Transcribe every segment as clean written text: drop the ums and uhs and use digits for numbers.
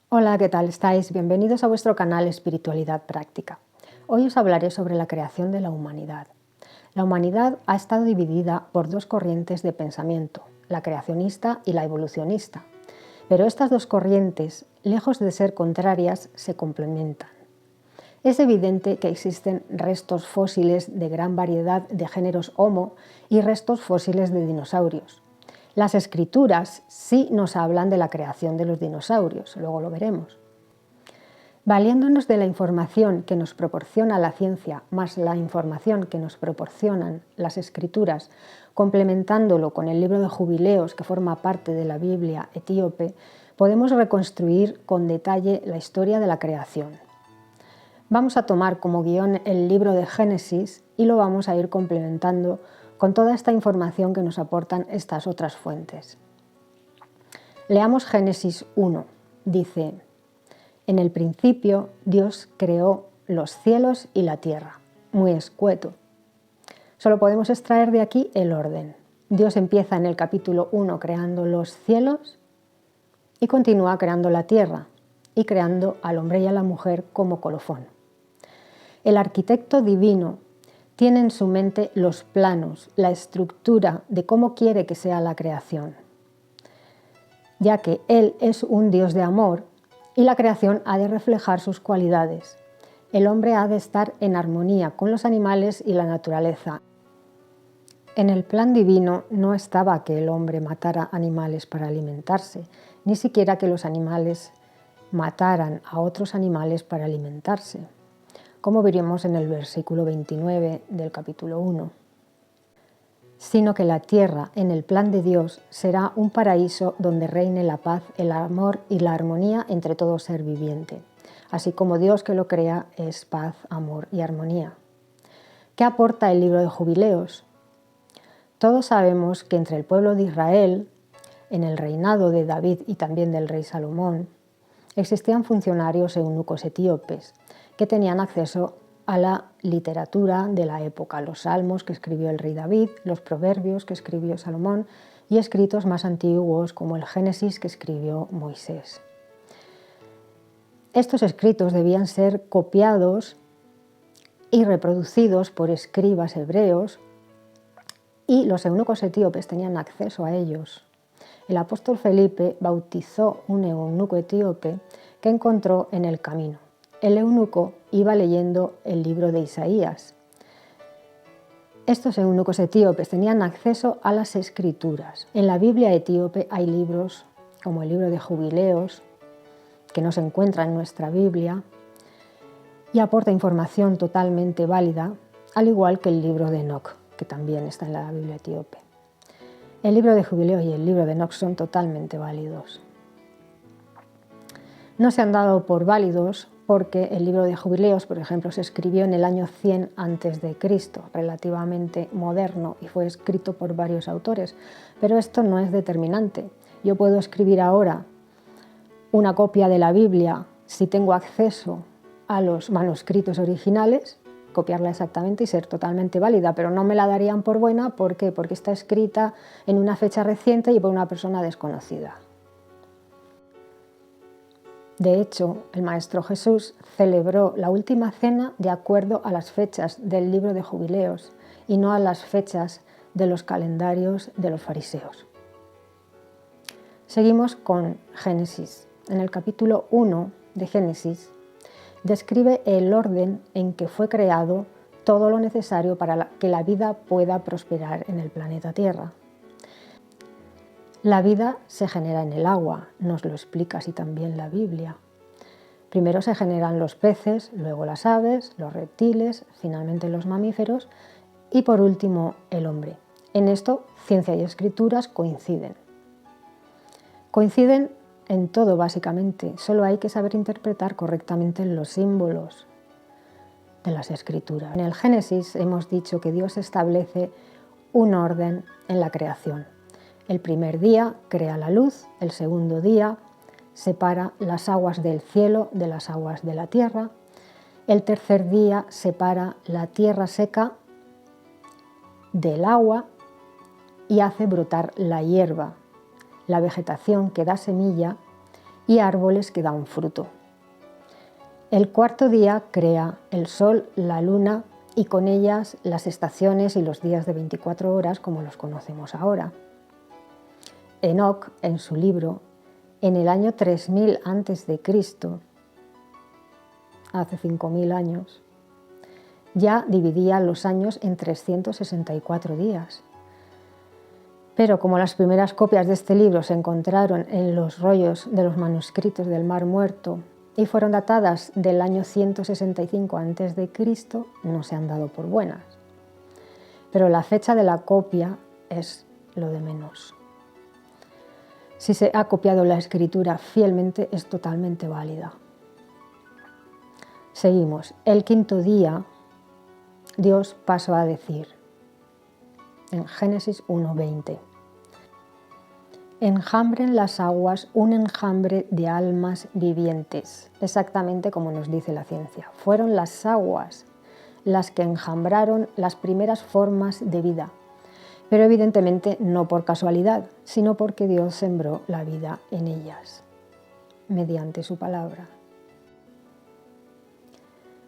Hola, ¿qué tal estáis? Bienvenidos a vuestro canal Espiritualidad Práctica. Hoy os hablaré sobre la creación de la humanidad. La humanidad ha estado dividida por dos corrientes de pensamiento, la creacionista y la evolucionista. Pero estas dos corrientes, lejos de ser contrarias, se complementan. Es evidente que existen restos fósiles de gran variedad de géneros Homo y restos fósiles de dinosaurios. Las escrituras sí nos hablan de la creación de los dinosaurios, luego lo veremos. Valiéndonos de la información que nos proporciona la ciencia más la información que nos proporcionan las escrituras, complementándolo con el libro de Jubileos que forma parte de la Biblia etíope, podemos reconstruir con detalle la historia de la creación. Vamos a tomar como guión el libro de Génesis y lo vamos a ir complementando con toda esta información que nos aportan estas otras fuentes. Leamos Génesis 1. Dice: en el principio Dios creó los cielos y la tierra. Muy escueto. Solo podemos extraer de aquí el orden. Dios empieza en el capítulo 1 creando los cielos y continúa creando la tierra y creando al hombre y a la mujer como colofón. El arquitecto divino tiene en su mente los planos, la estructura de cómo quiere que sea la creación, ya que Él es un Dios de amor y la creación ha de reflejar sus cualidades. El hombre ha de estar en armonía con los animales y la naturaleza. En el plan divino no estaba que el hombre matara animales para alimentarse, ni siquiera que los animales mataran a otros animales para alimentarse, como veremos en el versículo 29 del capítulo 1. Sino que la tierra, en el plan de Dios, será un paraíso donde reine la paz, el amor y la armonía entre todo ser viviente, así como Dios que lo crea es paz, amor y armonía. ¿Qué aporta el libro de Jubileos? Todos sabemos que entre el pueblo de Israel, en el reinado de David y también del rey Salomón, existían funcionarios eunucos etíopes que tenían acceso a la literatura de la época, los salmos que escribió el rey David, los proverbios que escribió Salomón y escritos más antiguos como el Génesis que escribió Moisés. Estos escritos debían ser copiados y reproducidos por escribas hebreos y los eunucos etíopes tenían acceso a ellos. El apóstol Felipe bautizó un eunuco etíope que encontró en el camino. El eunuco iba leyendo el libro de Isaías. Estos eunucos etíopes tenían acceso a las escrituras. En la Biblia etíope hay libros como el libro de Jubileos, que no se encuentra en nuestra Biblia, y aporta información totalmente válida, al igual que el libro de Enoc, que también está en la Biblia etíope. El libro de Jubileos y el libro de Enoc son totalmente válidos. No se han dado por válidos porque el libro de Jubileos, por ejemplo, se escribió en el año 100 a.C., relativamente moderno, y fue escrito por varios autores, pero esto no es determinante. Yo puedo escribir ahora una copia de la Biblia si tengo acceso a los manuscritos originales, copiarla exactamente y ser totalmente válida, pero no me la darían por buena. ¿Por qué? Porque está escrita en una fecha reciente y por una persona desconocida. De hecho, el Maestro Jesús celebró la última cena de acuerdo a las fechas del libro de Jubileos y no a las fechas de los calendarios de los fariseos. Seguimos con Génesis. En el capítulo 1 de Génesis describe el orden en que fue creado todo lo necesario para que la vida pueda prosperar en el planeta Tierra. La vida se genera en el agua, nos lo explica así también la Biblia. Primero se generan los peces, luego las aves, los reptiles, finalmente los mamíferos y por último el hombre. En esto, ciencia y escrituras coinciden. Coinciden en todo básicamente, solo hay que saber interpretar correctamente los símbolos de las escrituras. En el Génesis hemos dicho que Dios establece un orden en la creación. El primer día crea la luz, el segundo día separa las aguas del cielo de las aguas de la tierra, el tercer día separa la tierra seca del agua y hace brotar la hierba, la vegetación que da semilla y árboles que dan fruto. El cuarto día crea el sol, la luna y con ellas las estaciones y los días de 24 horas como los conocemos ahora. Enoc, en su libro, en el año 3000 a.C., hace 5000 años, ya dividía los años en 364 días. Pero como las primeras copias de este libro se encontraron en los rollos de los manuscritos del Mar Muerto y fueron datadas del año 165 a.C., no se han dado por buenas. Pero la fecha de la copia es lo de menos. Si se ha copiado la escritura fielmente, es totalmente válida. Seguimos. El quinto día, Dios pasó a decir, en Génesis 1:20, enjambren las aguas un enjambre de almas vivientes, exactamente como nos dice la ciencia. Fueron las aguas las que enjambraron las primeras formas de vida, pero evidentemente no por casualidad, sino porque Dios sembró la vida en ellas, mediante su palabra.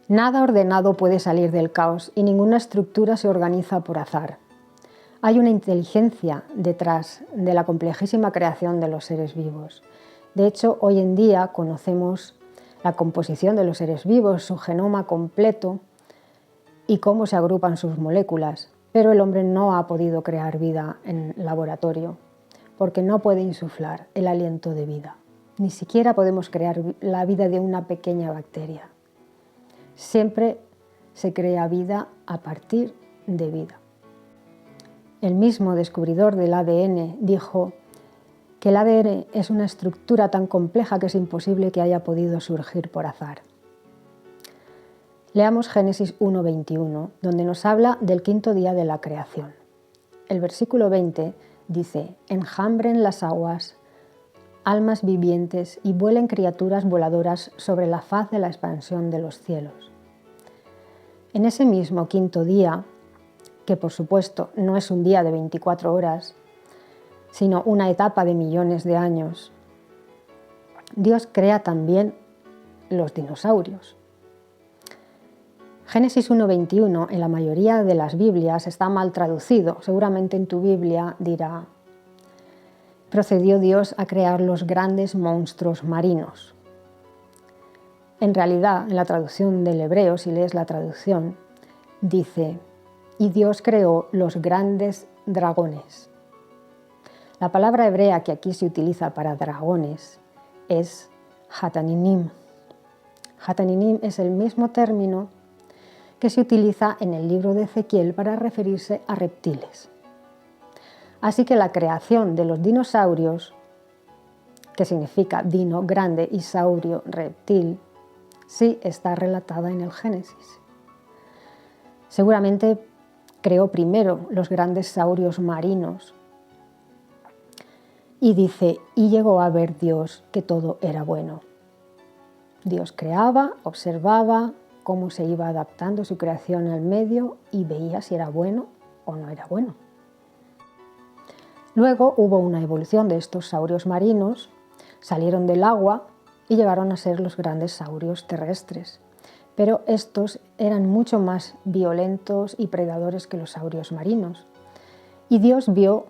Nada ordenado puede salir del caos y ninguna estructura se organiza por azar. Hay una inteligencia detrás de la complejísima creación de los seres vivos. De hecho, hoy en día conocemos la composición de los seres vivos, su genoma completo y cómo se agrupan sus moléculas, pero el hombre no ha podido crear vida en laboratorio porque no puede insuflar el aliento de vida. Ni siquiera podemos crear la vida de una pequeña bacteria. Siempre se crea vida a partir de vida. El mismo descubridor del ADN dijo que el ADN es una estructura tan compleja que es imposible que haya podido surgir por azar. Leamos Génesis 1:21, donde nos habla del quinto día de la creación. El versículo 20 dice, enjambren las aguas, almas vivientes y vuelen criaturas voladoras sobre la faz de la expansión de los cielos. En ese mismo quinto día, que por supuesto no es un día de 24 horas, sino una etapa de millones de años, Dios crea también los dinosaurios. Génesis 1:21 en la mayoría de las Biblias está mal traducido. Seguramente en tu Biblia dirá, procedió Dios a crear los grandes monstruos marinos. En realidad, en la traducción del hebreo, si lees la traducción, dice, y Dios creó los grandes dragones. La palabra hebrea que aquí se utiliza para dragones es hataninim. Hataninim es el mismo término que se utiliza en el libro de Ezequiel para referirse a reptiles. Así que la creación de los dinosaurios, que significa dino, grande, y saurio, reptil, sí está relatada en el Génesis. Seguramente creó primero los grandes saurios marinos y dice, y llegó a ver Dios que todo era bueno. Dios creaba, observaba cómo se iba adaptando su creación al medio y veía si era bueno o no era bueno. Luego hubo una evolución de estos saurios marinos, salieron del agua y llegaron a ser los grandes saurios terrestres. Pero estos eran mucho más violentos y predadores que los saurios marinos. Y Dios vio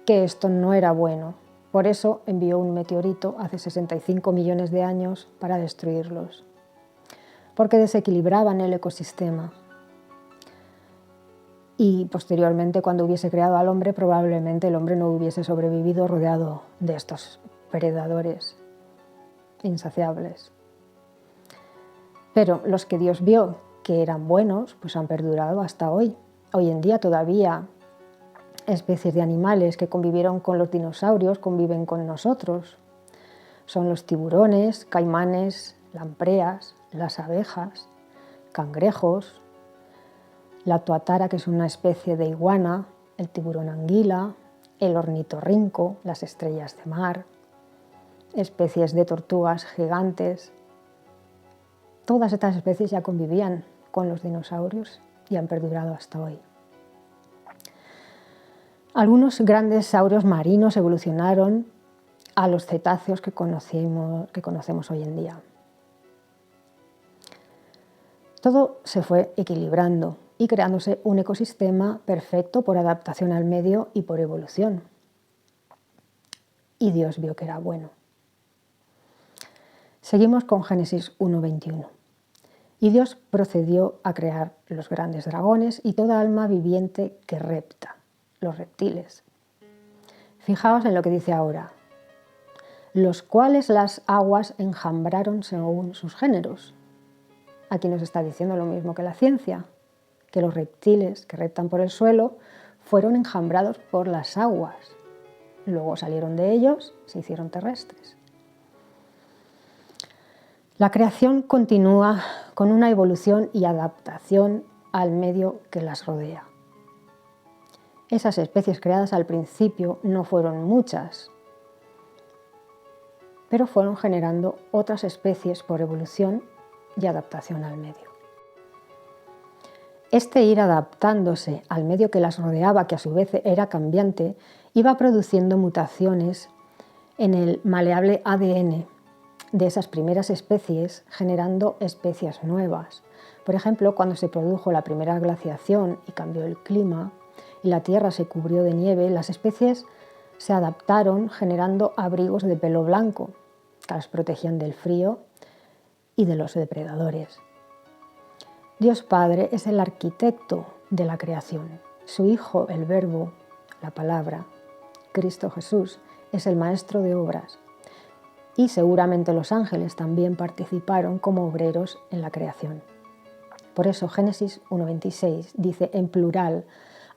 que esto no era bueno. Por eso envió un meteorito hace 65 millones de años para destruirlos, porque desequilibraban el ecosistema. Y posteriormente, cuando hubiese creado al hombre, probablemente el hombre no hubiese sobrevivido rodeado de estos predadores insaciables. Pero los que Dios vio que eran buenos, pues han perdurado hasta hoy. Hoy en día todavía especies de animales que convivieron con los dinosaurios conviven con nosotros. Son los tiburones, caimanes, lampreas, las abejas, cangrejos, la tuatara, que es una especie de iguana, el tiburón anguila, el ornitorrinco, las estrellas de mar, especies de tortugas gigantes. Todas estas especies ya convivían con los dinosaurios y han perdurado hasta hoy. Algunos grandes saurios marinos evolucionaron a los cetáceos que conocemos hoy en día. Todo se fue equilibrando y creándose un ecosistema perfecto por adaptación al medio y por evolución. Y Dios vio que era bueno. Seguimos con Génesis 1:21. Y Dios procedió a crear los grandes dragones y toda alma viviente que repta, los reptiles. Fijaos en lo que dice ahora. Los cuales las aguas enjambraron según sus géneros. Aquí nos está diciendo lo mismo que la ciencia, que los reptiles que reptan por el suelo fueron enjambrados por las aguas. Luego salieron de ellos, se hicieron terrestres. La creación continúa con una evolución y adaptación al medio que las rodea. Esas especies creadas al principio no fueron muchas, pero fueron generando otras especies por evolución y adaptación al medio. Este ir adaptándose al medio que las rodeaba, que a su vez era cambiante, iba produciendo mutaciones en el maleable ADN de esas primeras especies, generando especies nuevas. Por ejemplo, cuando se produjo la primera glaciación y cambió el clima y la Tierra se cubrió de nieve, las especies se adaptaron generando abrigos de pelo blanco que las protegían del frío y de los depredadores. Dios Padre es el arquitecto de la creación. Su Hijo, el Verbo, la Palabra, Cristo Jesús, es el maestro de obras. Y seguramente los ángeles también participaron como obreros en la creación. Por eso Génesis 1:26 dice en plural,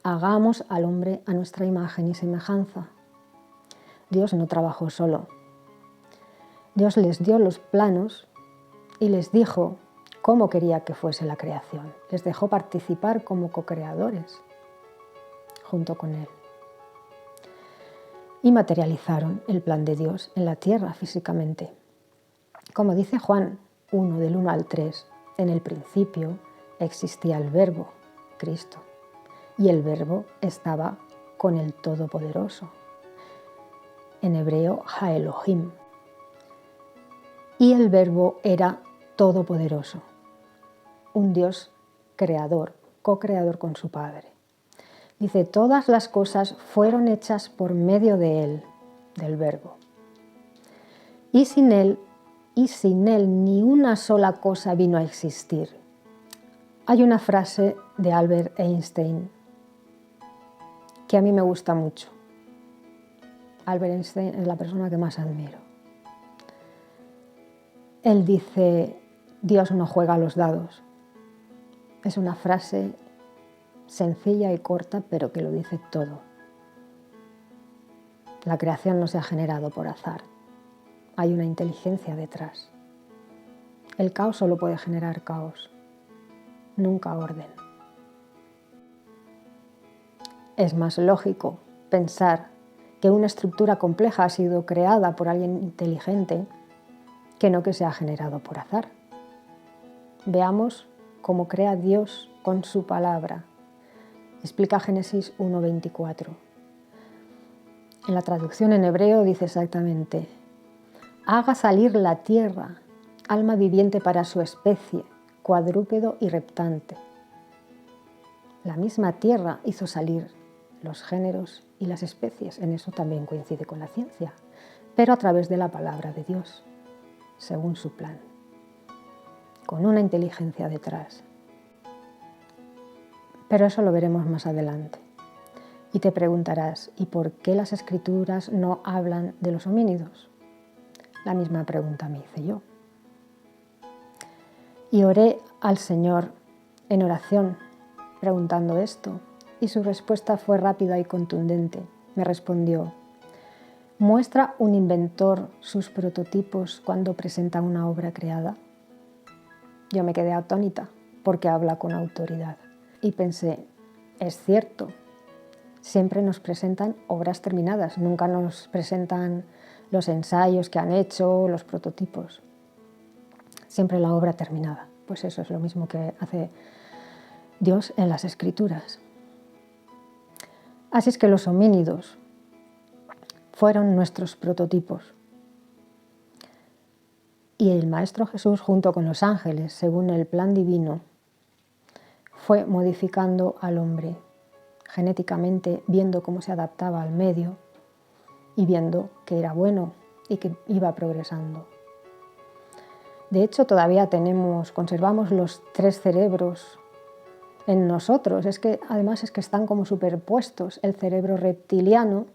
hagamos al hombre a nuestra imagen y semejanza. Dios no trabajó solo. Dios les dio los planos y les dijo cómo quería que fuese la creación. Les dejó participar como co-creadores junto con Él. Y materializaron el plan de Dios en la tierra físicamente. Como dice Juan 1, del 1 al 3, en el principio existía el Verbo, Cristo, y el Verbo estaba con el Todopoderoso, en hebreo Ha-Elohim, y el Verbo era todopoderoso, un Dios creador, co-creador con su Padre. Dice, todas las cosas fueron hechas por medio de Él, del Verbo. Y sin Él ni una sola cosa vino a existir. Hay una frase de Albert Einstein que a mí me gusta mucho. Albert Einstein es la persona que más admiro. Él dice, Dios no juega a los dados. Es una frase sencilla y corta, pero que lo dice todo. La creación no se ha generado por azar. Hay una inteligencia detrás. El caos solo puede generar caos, nunca orden. Es más lógico pensar que una estructura compleja ha sido creada por alguien inteligente que no que se ha generado por azar. Veamos cómo crea Dios con su palabra. Explica Génesis 1:24. En la traducción en hebreo dice exactamente, haga salir la tierra, alma viviente para su especie, cuadrúpedo y reptante. La misma tierra hizo salir los géneros y las especies, en eso también coincide con la ciencia, pero a través de la palabra de Dios, según su plan, con una inteligencia detrás. Pero eso lo veremos más adelante. Y te preguntarás, ¿y por qué las Escrituras no hablan de los homínidos? La misma pregunta me hice yo. Y oré al Señor en oración, preguntando esto, y su respuesta fue rápida y contundente. Me respondió, ¿muestra un inventor sus prototipos cuando presenta una obra creada? Yo me quedé atónita, porque habla con autoridad. Y pensé, es cierto, siempre nos presentan obras terminadas, nunca nos presentan los ensayos que han hecho, los prototipos. Siempre la obra terminada. Pues eso es lo mismo que hace Dios en las Escrituras. Así es que los homínidos fueron nuestros prototipos. Y el Maestro Jesús, junto con los ángeles, según el plan divino, fue modificando al hombre genéticamente, viendo cómo se adaptaba al medio y viendo que era bueno y que iba progresando. De hecho, todavía conservamos los 3 cerebros en nosotros. Además es que están como superpuestos. El cerebro reptiliano,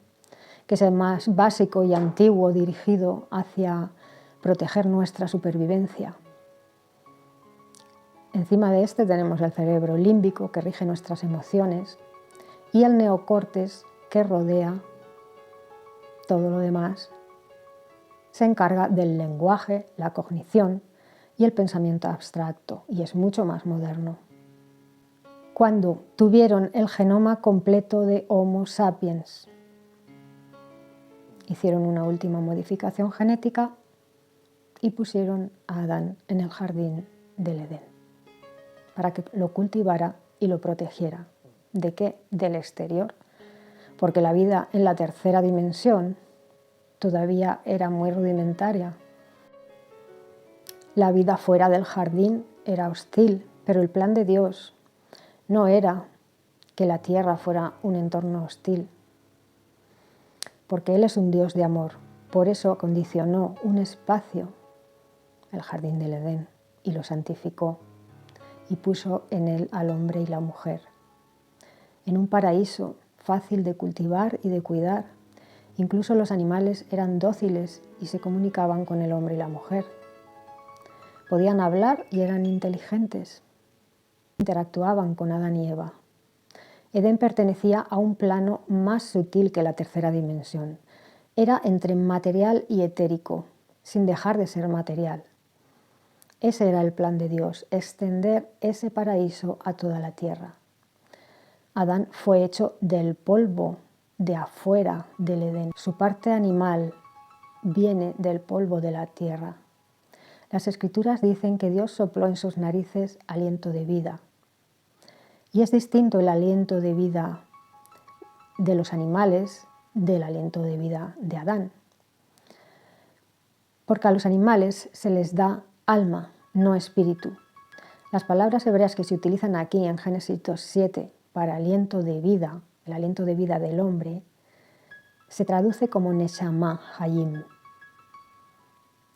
que es el más básico y antiguo, dirigido hacia proteger nuestra supervivencia. Encima de este tenemos el cerebro límbico, que rige nuestras emociones, y el neocórtex, que rodea todo lo demás, se encarga del lenguaje, la cognición y el pensamiento abstracto, y es mucho más moderno. Cuando tuvieron el genoma completo de Homo sapiens, hicieron una última modificación genética y pusieron a Adán en el jardín del Edén, para que lo cultivara y lo protegiera. ¿De qué? Del exterior, porque la vida en la tercera dimensión todavía era muy rudimentaria. La vida fuera del jardín era hostil, pero el plan de Dios no era que la tierra fuera un entorno hostil, porque Él es un Dios de amor. Por eso condicionó un espacio, el jardín del Edén, y lo santificó, y puso en él al hombre y la mujer, en un paraíso fácil de cultivar y de cuidar. Incluso los animales eran dóciles y se comunicaban con el hombre y la mujer. Podían hablar y eran inteligentes. Interactuaban con Adán y Eva. Edén pertenecía a un plano más sutil que la tercera dimensión. Era entre material y etérico, sin dejar de ser material. Ese era el plan de Dios, extender ese paraíso a toda la tierra. Adán fue hecho del polvo de afuera del Edén. Su parte animal viene del polvo de la tierra. Las Escrituras dicen que Dios sopló en sus narices aliento de vida. Y es distinto el aliento de vida de los animales del aliento de vida de Adán. Porque a los animales se les da alma, no espíritu. Las palabras hebreas que se utilizan aquí en Génesis 2:7 para aliento de vida, el aliento de vida del hombre, se traduce como Neshama Hayim,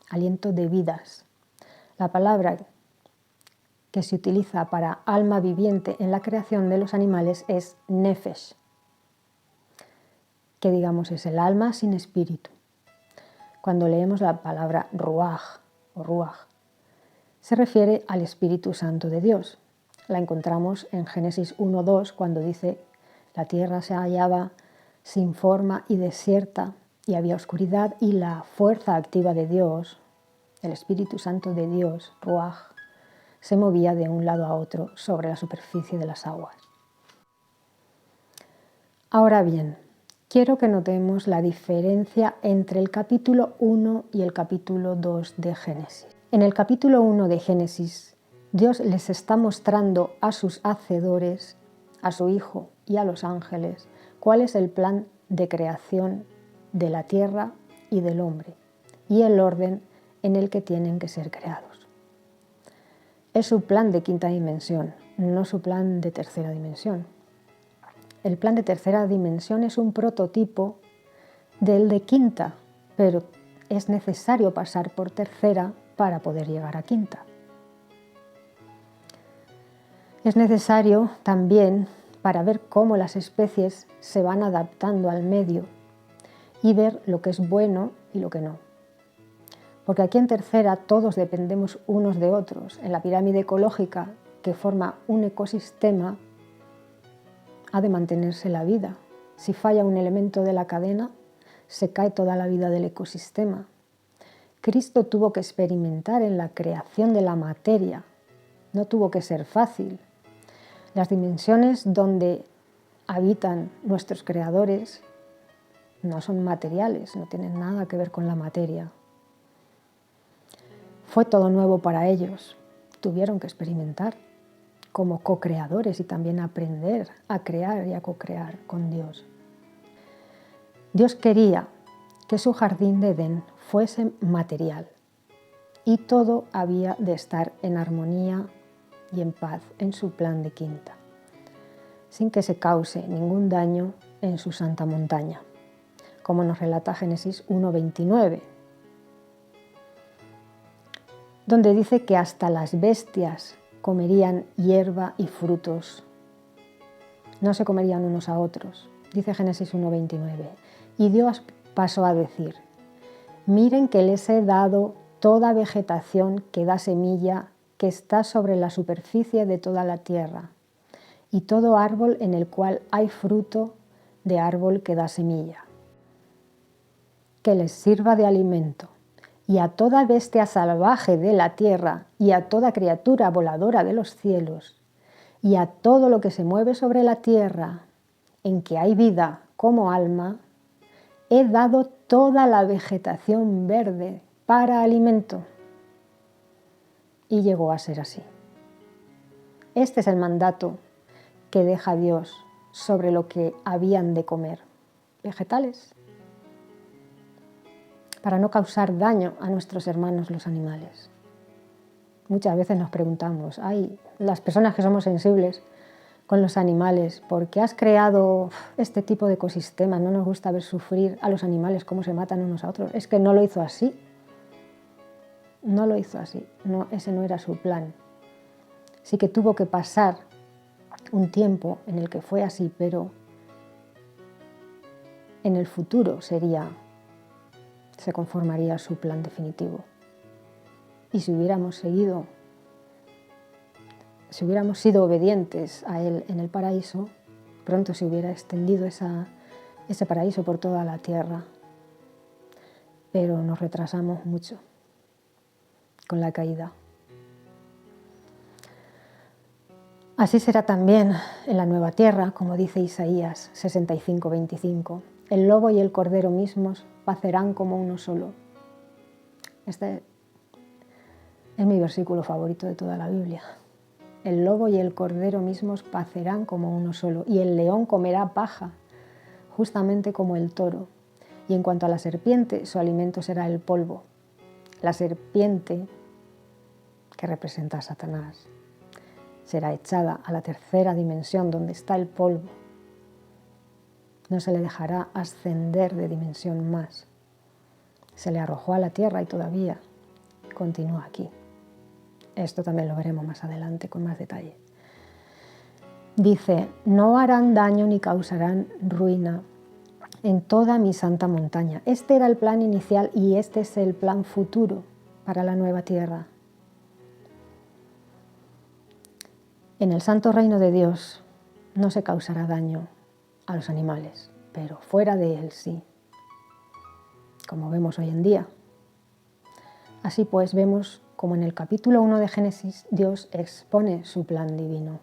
aliento de vidas. La palabra que se utiliza para alma viviente en la creación de los animales es Nefesh, que digamos es el alma sin espíritu. Cuando leemos la palabra Ruach o Ruach, se refiere al Espíritu Santo de Dios. La encontramos en Génesis 1:2 cuando dice: la tierra se hallaba sin forma y desierta y había oscuridad, y la fuerza activa de Dios, el Espíritu Santo de Dios, Ruach, se movía de un lado a otro sobre la superficie de las aguas. Ahora bien, quiero que notemos la diferencia entre el capítulo 1 y el capítulo 2 de Génesis. En el capítulo 1 de Génesis, Dios les está mostrando a sus hacedores, a su Hijo y a los ángeles, cuál es el plan de creación de la tierra y del hombre, y el orden en el que tienen que ser creados. Es su plan de quinta dimensión, no su plan de tercera dimensión. El plan de tercera dimensión es un prototipo del de quinta, pero es necesario pasar por tercera para poder llegar a quinta. Es necesario también para ver cómo las especies se van adaptando al medio y ver lo que es bueno y lo que no. Porque aquí en tercera todos dependemos unos de otros. En la pirámide ecológica que forma un ecosistema ha de mantenerse la vida. Si falla un elemento de la cadena, se cae toda la vida del ecosistema. Cristo tuvo que experimentar en la creación de la materia. No tuvo que ser fácil. Las dimensiones donde habitan nuestros creadores no son materiales, no tienen nada que ver con la materia. Fue todo nuevo para ellos. Tuvieron que experimentar como co-creadores y también aprender a crear y a co-crear con Dios. Dios quería que su jardín de Edén fuese material y todo había de estar en armonía y en paz en su plan de quinta, sin que se cause ningún daño en su santa montaña, como nos relata Génesis 1:29, donde dice que hasta las bestias comerían hierba y frutos, no se comerían unos a otros, dice Génesis 1:29. Y Dios pasó a decir: miren que les he dado toda vegetación que da semilla que está sobre la superficie de toda la tierra, y todo árbol en el cual hay fruto de árbol que da semilla, que les sirva de alimento, y a toda bestia salvaje de la tierra, y a toda criatura voladora de los cielos, y a todo lo que se mueve sobre la tierra, en que hay vida como alma, he dado toda la vegetación verde para alimento. Y llegó a ser así. Este es el mandato que deja Dios sobre lo que habían de comer: vegetales, para no causar daño a nuestros hermanos los animales. Muchas veces nos preguntamos, las personas que somos sensibles con los animales, ¿por qué has creado este tipo de ecosistema? No nos gusta ver sufrir a los animales, cómo se matan unos a otros. Es que no lo hizo así. No lo hizo así. No, ese no era su plan. Sí que tuvo que pasar un tiempo en el que fue así, pero en el futuro se conformaría su plan definitivo. Y si hubiéramos sido obedientes a Él en el paraíso, pronto se hubiera extendido ese paraíso por toda la tierra. Pero nos retrasamos mucho con la caída. Así será también en la nueva tierra, como dice Isaías 65:25. El lobo y el cordero mismos pacerán como uno solo. Este es mi versículo favorito de toda la Biblia. El lobo y el cordero mismos pacerán como uno solo, y el león comerá paja, justamente como el toro. Y en cuanto a la serpiente, su alimento será el polvo. La serpiente, que representa a Satanás, será echada a la tercera dimensión, donde está el polvo. No se le dejará ascender de dimensión más. Se le arrojó a la tierra y todavía continúa aquí. Esto también lo veremos más adelante con más detalle. Dice: no harán daño ni causarán ruina en toda mi santa montaña. Este era el plan inicial y este es el plan futuro para la nueva tierra. En el santo reino de Dios no se causará daño a los animales, pero fuera de él sí, como vemos hoy en día. Así pues, vemos como en el capítulo 1 de Génesis Dios expone su plan divino,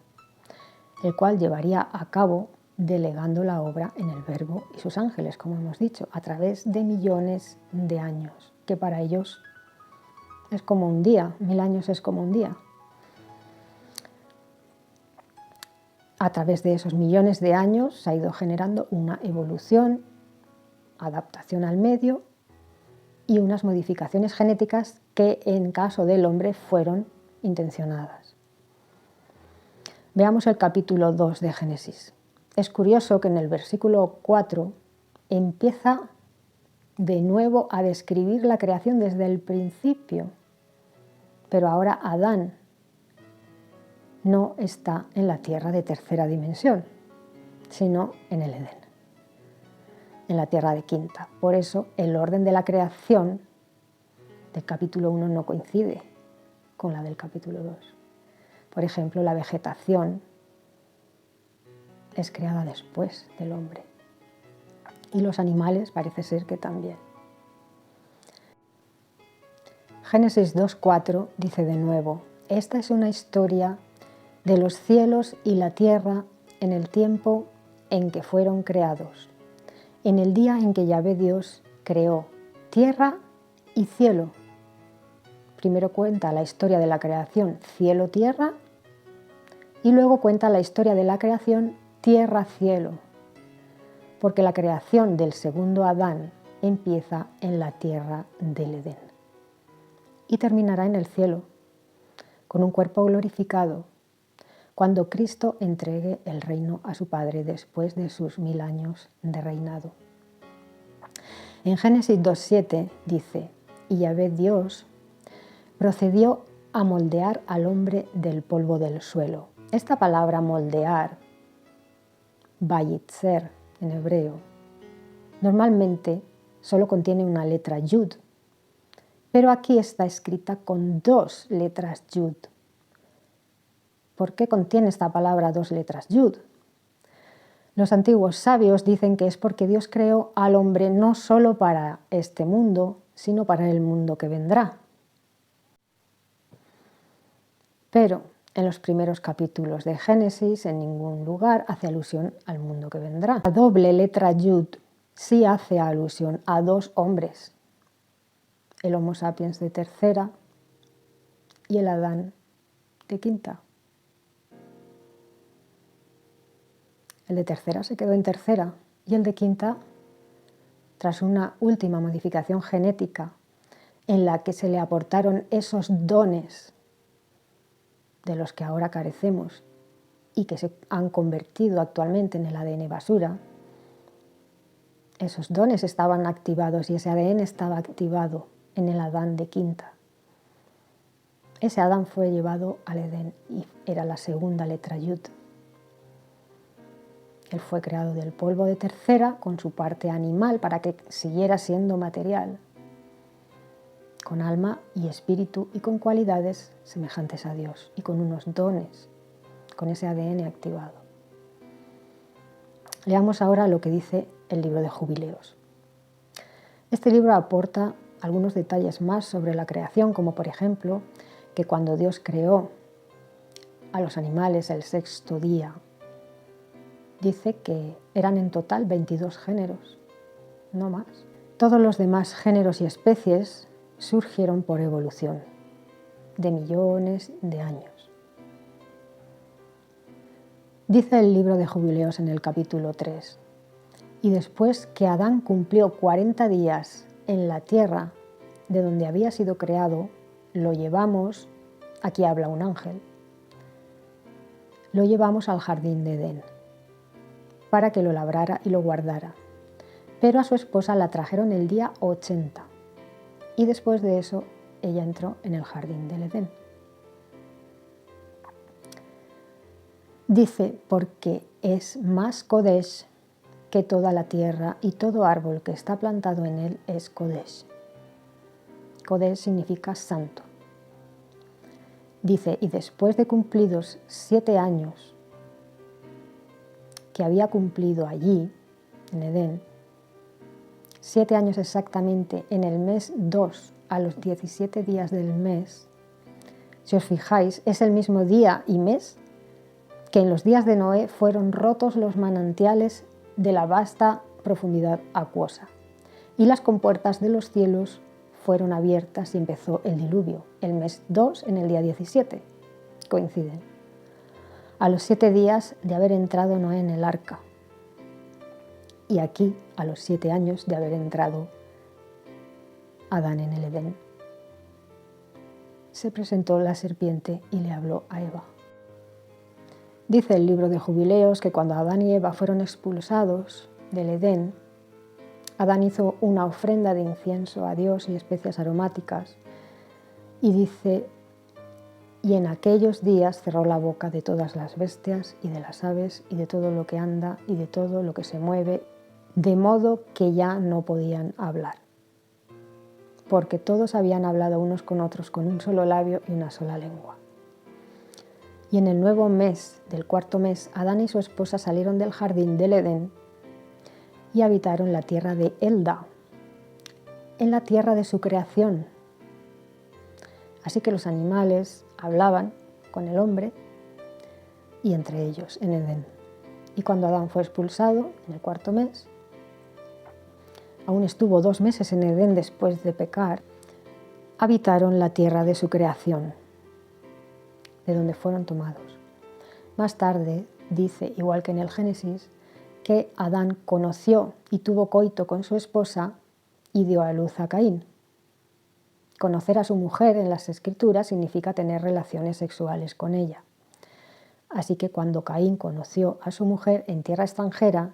el cual llevaría a cabo delegando la obra en el Verbo y sus ángeles, como hemos dicho, a través de millones de años, que para ellos es como un día, 1000 años es como un día. A través de esos millones de años se ha ido generando una evolución, adaptación al medio y unas modificaciones genéticas que en caso del hombre fueron intencionadas. Veamos el capítulo 2 de Génesis. Es curioso que en el versículo 4 empieza de nuevo a describir la creación desde el principio, pero ahora Adán no está en la tierra de tercera dimensión, sino en el Edén, en la tierra de quinta. Por eso el orden de la creación del capítulo 1 no coincide con la del capítulo 2. Por ejemplo, la vegetación es creada después del hombre y los animales parece ser que también. Génesis 2:4 dice de nuevo: esta es una historia de los cielos y la tierra en el tiempo en que fueron creados, en el día en que Yahvé Dios creó tierra y cielo. Primero cuenta la historia de la creación cielo-tierra y luego cuenta la historia de la creación tierra-cielo, porque la creación del segundo Adán empieza en la tierra del Edén y terminará en el cielo, con un cuerpo glorificado, cuando Cristo entregue el reino a su Padre después de sus 1000 años de reinado. En Génesis 2:7 dice: y Yahvé Dios procedió a moldear al hombre del polvo del suelo. Esta palabra moldear, vayitzer en hebreo, normalmente solo contiene una letra yud, pero aquí está escrita con 2 letras yud. ¿Por qué contiene esta palabra 2 letras yud? Los antiguos sabios dicen que es porque Dios creó al hombre no solo para este mundo, sino para el mundo que vendrá. Pero en los primeros capítulos de Génesis en ningún lugar hace alusión al mundo que vendrá. La doble letra yud sí hace alusión a 2 hombres, el Homo sapiens de tercera y el Adán de quinta. El de tercera se quedó en tercera y el de quinta, tras una última modificación genética en la que se le aportaron esos dones de los que ahora carecemos y que se han convertido actualmente en el ADN basura, esos dones estaban activados y ese ADN estaba activado en el Adán de quinta. Ese Adán fue llevado al Edén y era la segunda letra yud. Él fue creado del polvo de tercera con su parte animal para que siguiera siendo material, con alma y espíritu y con cualidades semejantes a Dios y con unos dones, con ese ADN activado. Leamos ahora lo que dice el libro de Jubileos. Este libro aporta algunos detalles más sobre la creación, como por ejemplo que cuando Dios creó a los animales el 6º día, dice que eran en total 22 géneros, no más. Todos los demás géneros y especies surgieron por evolución, de millones de años. Dice el libro de Jubileos en el capítulo 3, y después que Adán cumplió 40 días en la tierra de donde había sido creado, lo llevamos, aquí habla un ángel, lo llevamos al jardín de Edén, para que lo labrara y lo guardara. Pero a su esposa la trajeron el día 80 y después de eso ella entró en el jardín del Edén. Dice, porque es más Kodesh que toda la tierra y todo árbol que está plantado en él es Kodesh. Kodesh significa santo. Dice, y después de cumplidos 7 años que había cumplido allí, en Edén, 7 años exactamente, en el mes 2, a los 17 días del mes, si os fijáis, es el mismo día y mes que en los días de Noé fueron rotos los manantiales de la vasta profundidad acuosa y las compuertas de los cielos fueron abiertas y empezó el diluvio, el mes 2 en el día 17, coinciden. A los 7 días de haber entrado Noé en el arca y aquí a los 7 años de haber entrado Adán en el Edén. Se presentó la serpiente y le habló a Eva. Dice el libro de Jubileos que cuando Adán y Eva fueron expulsados del Edén, Adán hizo una ofrenda de incienso a Dios y especias aromáticas y dice, y en aquellos días cerró la boca de todas las bestias y de las aves y de todo lo que anda y de todo lo que se mueve, de modo que ya no podían hablar, porque todos habían hablado unos con otros con un solo labio y una sola lengua. Y en el nuevo mes del 4º mes, Adán y su esposa salieron del jardín del Edén y habitaron la tierra de Elda, en la tierra de su creación. Así que los animales hablaban con el hombre y entre ellos en Edén. Y cuando Adán fue expulsado en el 4º mes, aún estuvo 2 meses en Edén después de pecar, habitaron la tierra de su creación, de donde fueron tomados. Más tarde dice, igual que en el Génesis, que Adán conoció y tuvo coito con su esposa y dio a luz a Caín. Conocer a su mujer en las Escrituras significa tener relaciones sexuales con ella. Así que cuando Caín conoció a su mujer en tierra extranjera,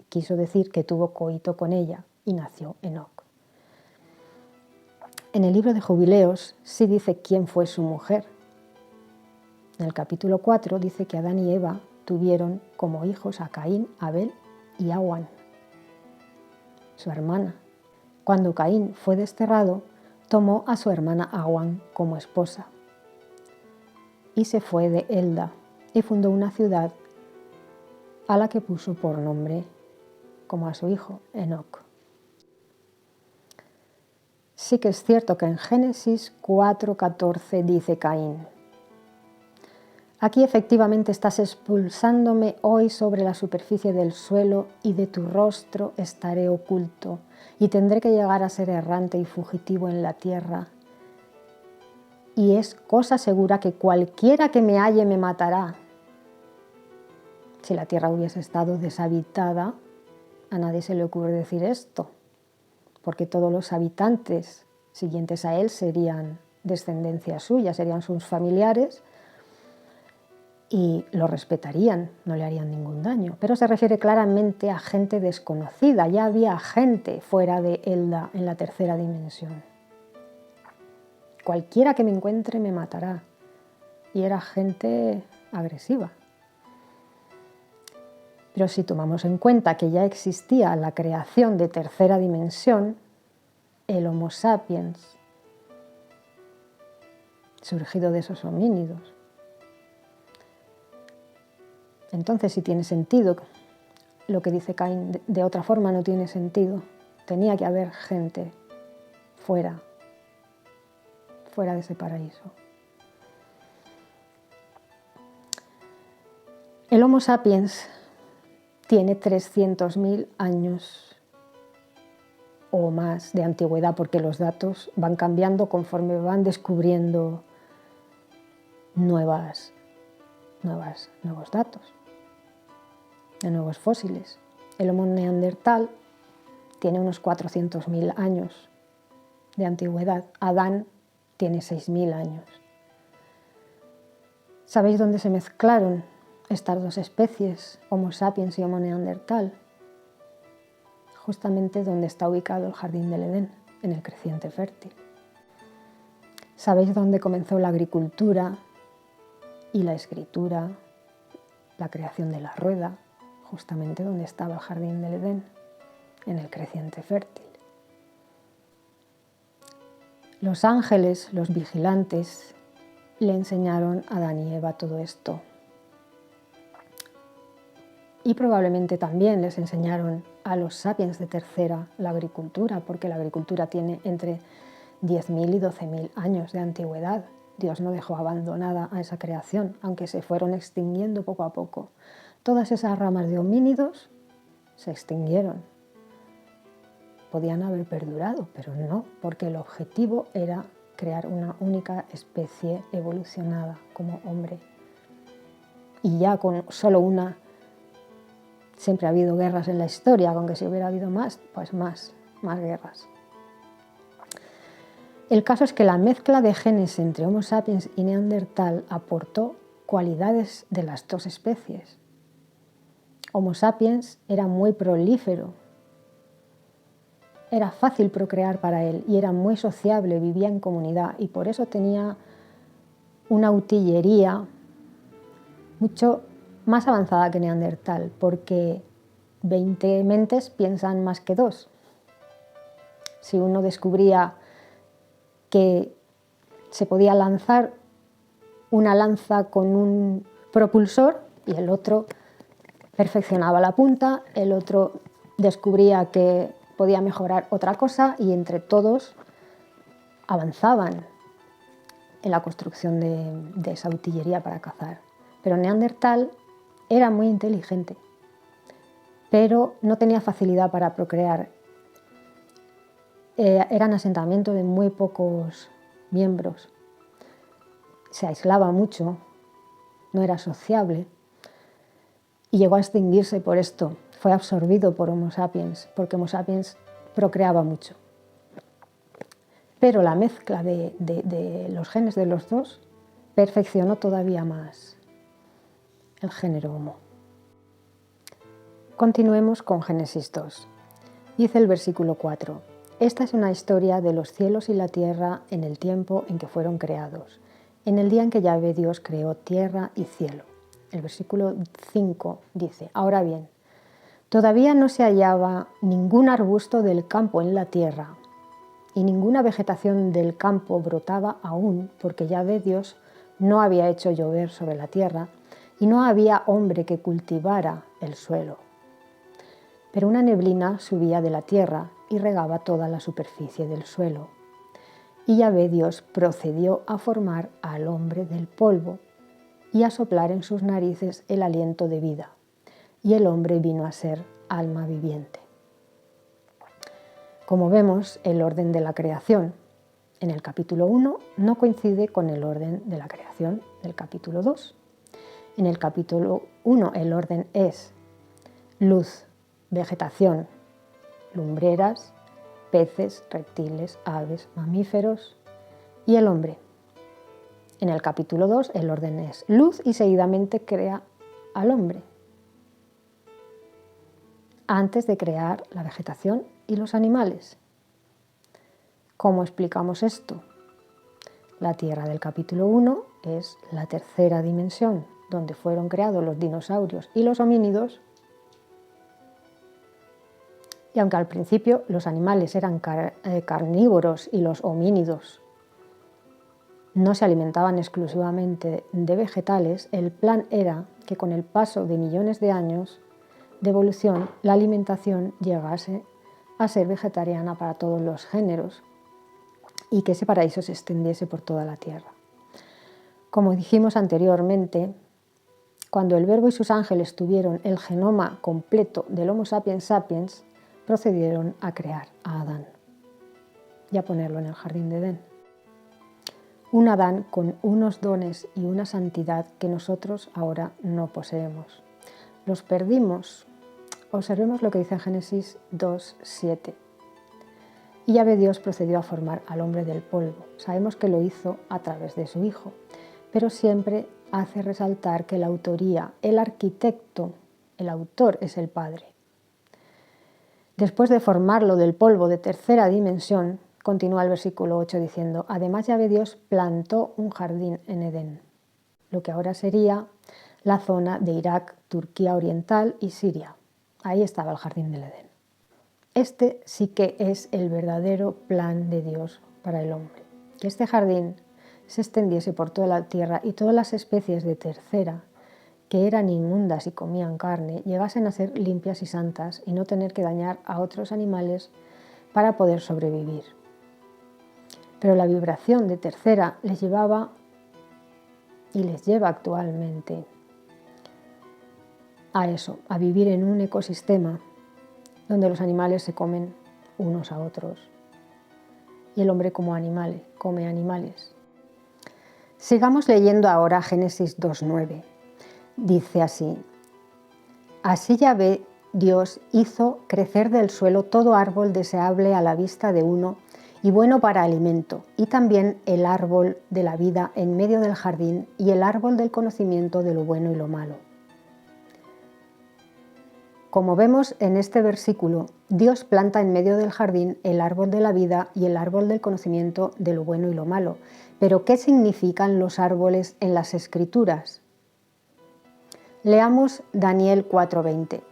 quiso decir que tuvo coito con ella y nació Enoc. En el libro de Jubileos sí dice quién fue su mujer. En el capítulo 4 dice que Adán y Eva tuvieron como hijos a Caín, Abel y Awan, su hermana. Cuando Caín fue desterrado, tomó a su hermana Awan como esposa y se fue de Elda y fundó una ciudad a la que puso por nombre, como a su hijo, Enoc. Sí que es cierto que en Génesis 4:14 dice Caín: aquí efectivamente estás expulsándome hoy sobre la superficie del suelo y de tu rostro estaré oculto y tendré que llegar a ser errante y fugitivo en la tierra. Y es cosa segura que cualquiera que me halle me matará. Si la tierra hubiese estado deshabitada, a nadie se le ocurre decir esto, porque todos los habitantes siguientes a él serían descendencia suya, serían sus familiares y lo respetarían, no le harían ningún daño. Pero se refiere claramente a gente desconocida, ya había gente fuera de Elda en la tercera dimensión. Cualquiera que me encuentre me matará. Y era gente agresiva. Pero si tomamos en cuenta que ya existía la creación de tercera dimensión, el Homo sapiens, surgido de esos homínidos, entonces sí tiene sentido lo que dice Caín. De otra forma no tiene sentido. Tenía que haber gente fuera de ese paraíso. El Homo sapiens tiene 300.000 años o más de antigüedad, porque los datos van cambiando conforme van descubriendo nuevos datos, de nuevos fósiles. El Homo neandertal tiene unos 400.000 años de antigüedad. Adán tiene 6.000 años. ¿Sabéis dónde se mezclaron estas dos especies, Homo sapiens y Homo neandertal? Justamente donde está ubicado el jardín del Edén, en el creciente fértil. ¿Sabéis dónde comenzó la agricultura y la escritura, la creación de la rueda? Justamente donde estaba el jardín del Edén, en el creciente fértil. Los ángeles, los vigilantes, le enseñaron a Adán y Eva todo esto. Y probablemente también les enseñaron a los sapiens de tercera la agricultura, porque la agricultura tiene entre 10.000 y 12.000 años de antigüedad. Dios no dejó abandonada a esa creación, aunque se fueron extinguiendo poco a poco. Todas esas ramas de homínidos se extinguieron. Podían haber perdurado, pero no, porque el objetivo era crear una única especie evolucionada como hombre. Y ya con solo una, siempre ha habido guerras en la historia, aunque si hubiera habido más, pues más guerras. El caso es que la mezcla de genes entre Homo sapiens y Neandertal aportó cualidades de las dos especies. Homo sapiens era muy prolífero, era fácil procrear para él y era muy sociable, vivía en comunidad y por eso tenía una utillería mucho más avanzada que Neandertal, porque 20 mentes piensan más que 2. Si uno descubría que se podía lanzar una lanza con un propulsor y el otro perfeccionaba la punta, el otro descubría que podía mejorar otra cosa y entre todos avanzaban en la construcción de esa utillería para cazar. Pero Neandertal era muy inteligente, pero no tenía facilidad para procrear. Eran asentamientos de muy pocos miembros. Se aislaba mucho, no era sociable y llegó a extinguirse por esto. Fue absorbido por Homo sapiens, porque Homo sapiens procreaba mucho. Pero la mezcla de los genes de los dos perfeccionó todavía más el género Homo. Continuemos con Génesis 2. Dice el versículo 4: Esta es una historia de los cielos y la tierra en el tiempo en que fueron creados, en el día en que Yahvé Dios creó tierra y cielo. El versículo 5 dice: Ahora bien, todavía no se hallaba ningún arbusto del campo en la tierra, y ninguna vegetación del campo brotaba aún, porque Yahvé Dios no había hecho llover sobre la tierra, y no había hombre que cultivara el suelo. Pero una neblina subía de la tierra y regaba toda la superficie del suelo. Y Yahvé Dios procedió a formar al hombre del polvo y a soplar en sus narices el aliento de vida, y el hombre vino a ser alma viviente. Como vemos, el orden de la creación en el capítulo 1 no coincide con el orden de la creación del capítulo 2. En el capítulo 1 el orden es luz, vegetación, lumbreras, peces, reptiles, aves, mamíferos y el hombre. En el capítulo 2 el orden es luz y seguidamente crea al hombre, antes de crear la vegetación y los animales. ¿Cómo explicamos esto? La Tierra del capítulo 1 es la tercera dimensión, donde fueron creados los dinosaurios y los homínidos. Y aunque al principio los animales eran carnívoros y los homínidos no se alimentaban exclusivamente de vegetales, el plan era que con el paso de millones de años de evolución, la alimentación llegase a ser vegetariana para todos los géneros y que ese paraíso se extendiese por toda la tierra. Como dijimos anteriormente, cuando el Verbo y sus ángeles tuvieron el genoma completo del Homo sapiens sapiens, procedieron a crear a Adán y a ponerlo en el jardín de Edén. Un Adán con unos dones y una santidad que nosotros ahora no poseemos. Los perdimos. Observemos lo que dice en Génesis 2:7. Y Yahvé Dios procedió a formar al hombre del polvo. Sabemos que lo hizo a través de su Hijo, pero siempre hace resaltar que la autoría, el arquitecto, el autor es el Padre. Después de formarlo del polvo de tercera dimensión, continúa el versículo 8 diciendo: Además Yahvé Dios plantó un jardín en Edén, lo que ahora sería la zona de Irak, Turquía Oriental y Siria. Ahí estaba el jardín del Edén. Este sí que es el verdadero plan de Dios para el hombre, que este jardín se extendiese por toda la tierra y todas las especies de tercera que eran inmundas y comían carne llegasen a ser limpias y santas y no tener que dañar a otros animales para poder sobrevivir. Pero la vibración de tercera les llevaba y les lleva actualmente a eso, a vivir en un ecosistema donde los animales se comen unos a otros y el hombre como animal come animales. Sigamos leyendo ahora Génesis 2:9. Dice así: Así Yahvé Dios hizo crecer del suelo todo árbol deseable a la vista de uno y bueno para alimento, y también el árbol de la vida en medio del jardín y el árbol del conocimiento de lo bueno y lo malo. Como vemos en este versículo, Dios planta en medio del jardín el árbol de la vida y el árbol del conocimiento de lo bueno y lo malo. Pero ¿qué significan los árboles en las Escrituras? Leamos Daniel 4:20.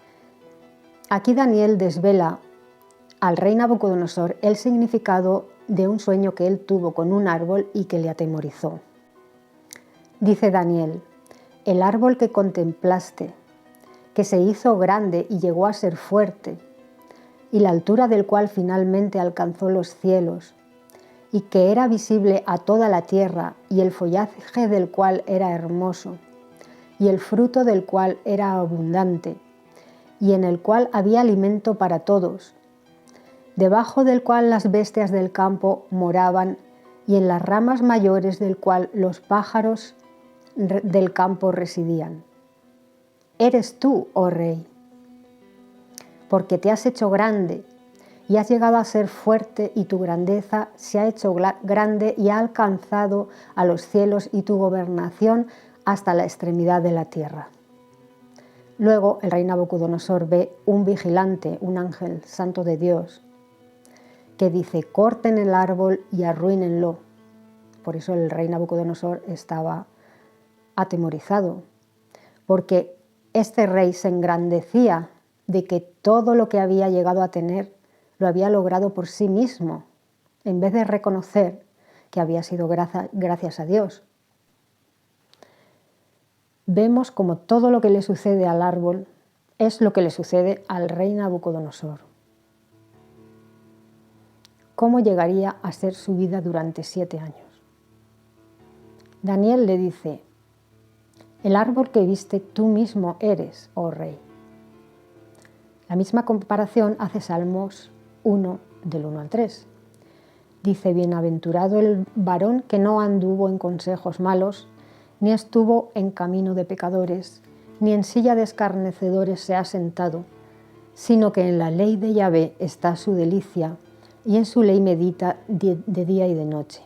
Aquí Daniel desvela al rey Nabucodonosor el significado de un sueño que él tuvo con un árbol y que le atemorizó. Dice Daniel: el árbol que contemplaste, que se hizo grande y llegó a ser fuerte, y la altura del cual finalmente alcanzó los cielos, y que era visible a toda la tierra, y el follaje del cual era hermoso, y el fruto del cual era abundante, y en el cual había alimento para todos, debajo del cual las bestias del campo moraban, y en las ramas mayores del cual los pájaros del campo residían. Eres tú, oh Rey, porque te has hecho grande, y has llegado a ser fuerte y tu grandeza se ha hecho grande y ha alcanzado a los cielos y tu gobernación hasta la extremidad de la tierra. Luego el rey Nabucodonosor ve un vigilante, un ángel santo de Dios, que dice: corten el árbol y arruínenlo. Por eso el rey Nabucodonosor estaba atemorizado, porque este rey se engrandecía de que todo lo que había llegado a tener lo había logrado por sí mismo, en vez de reconocer que había sido gracias a Dios. Vemos como todo lo que le sucede al árbol es lo que le sucede al rey Nabucodonosor. ¿Cómo llegaría a ser su vida durante 7 años? Daniel le dice: el árbol que viste tú mismo eres, oh rey. La misma comparación hace Salmos 1, del 1 al 3. Dice: bienaventurado el varón que no anduvo en consejos malos, ni estuvo en camino de pecadores, ni en silla de escarnecedores se ha sentado, sino que en la ley de Yahvé está su delicia, y en su ley medita de día y de noche.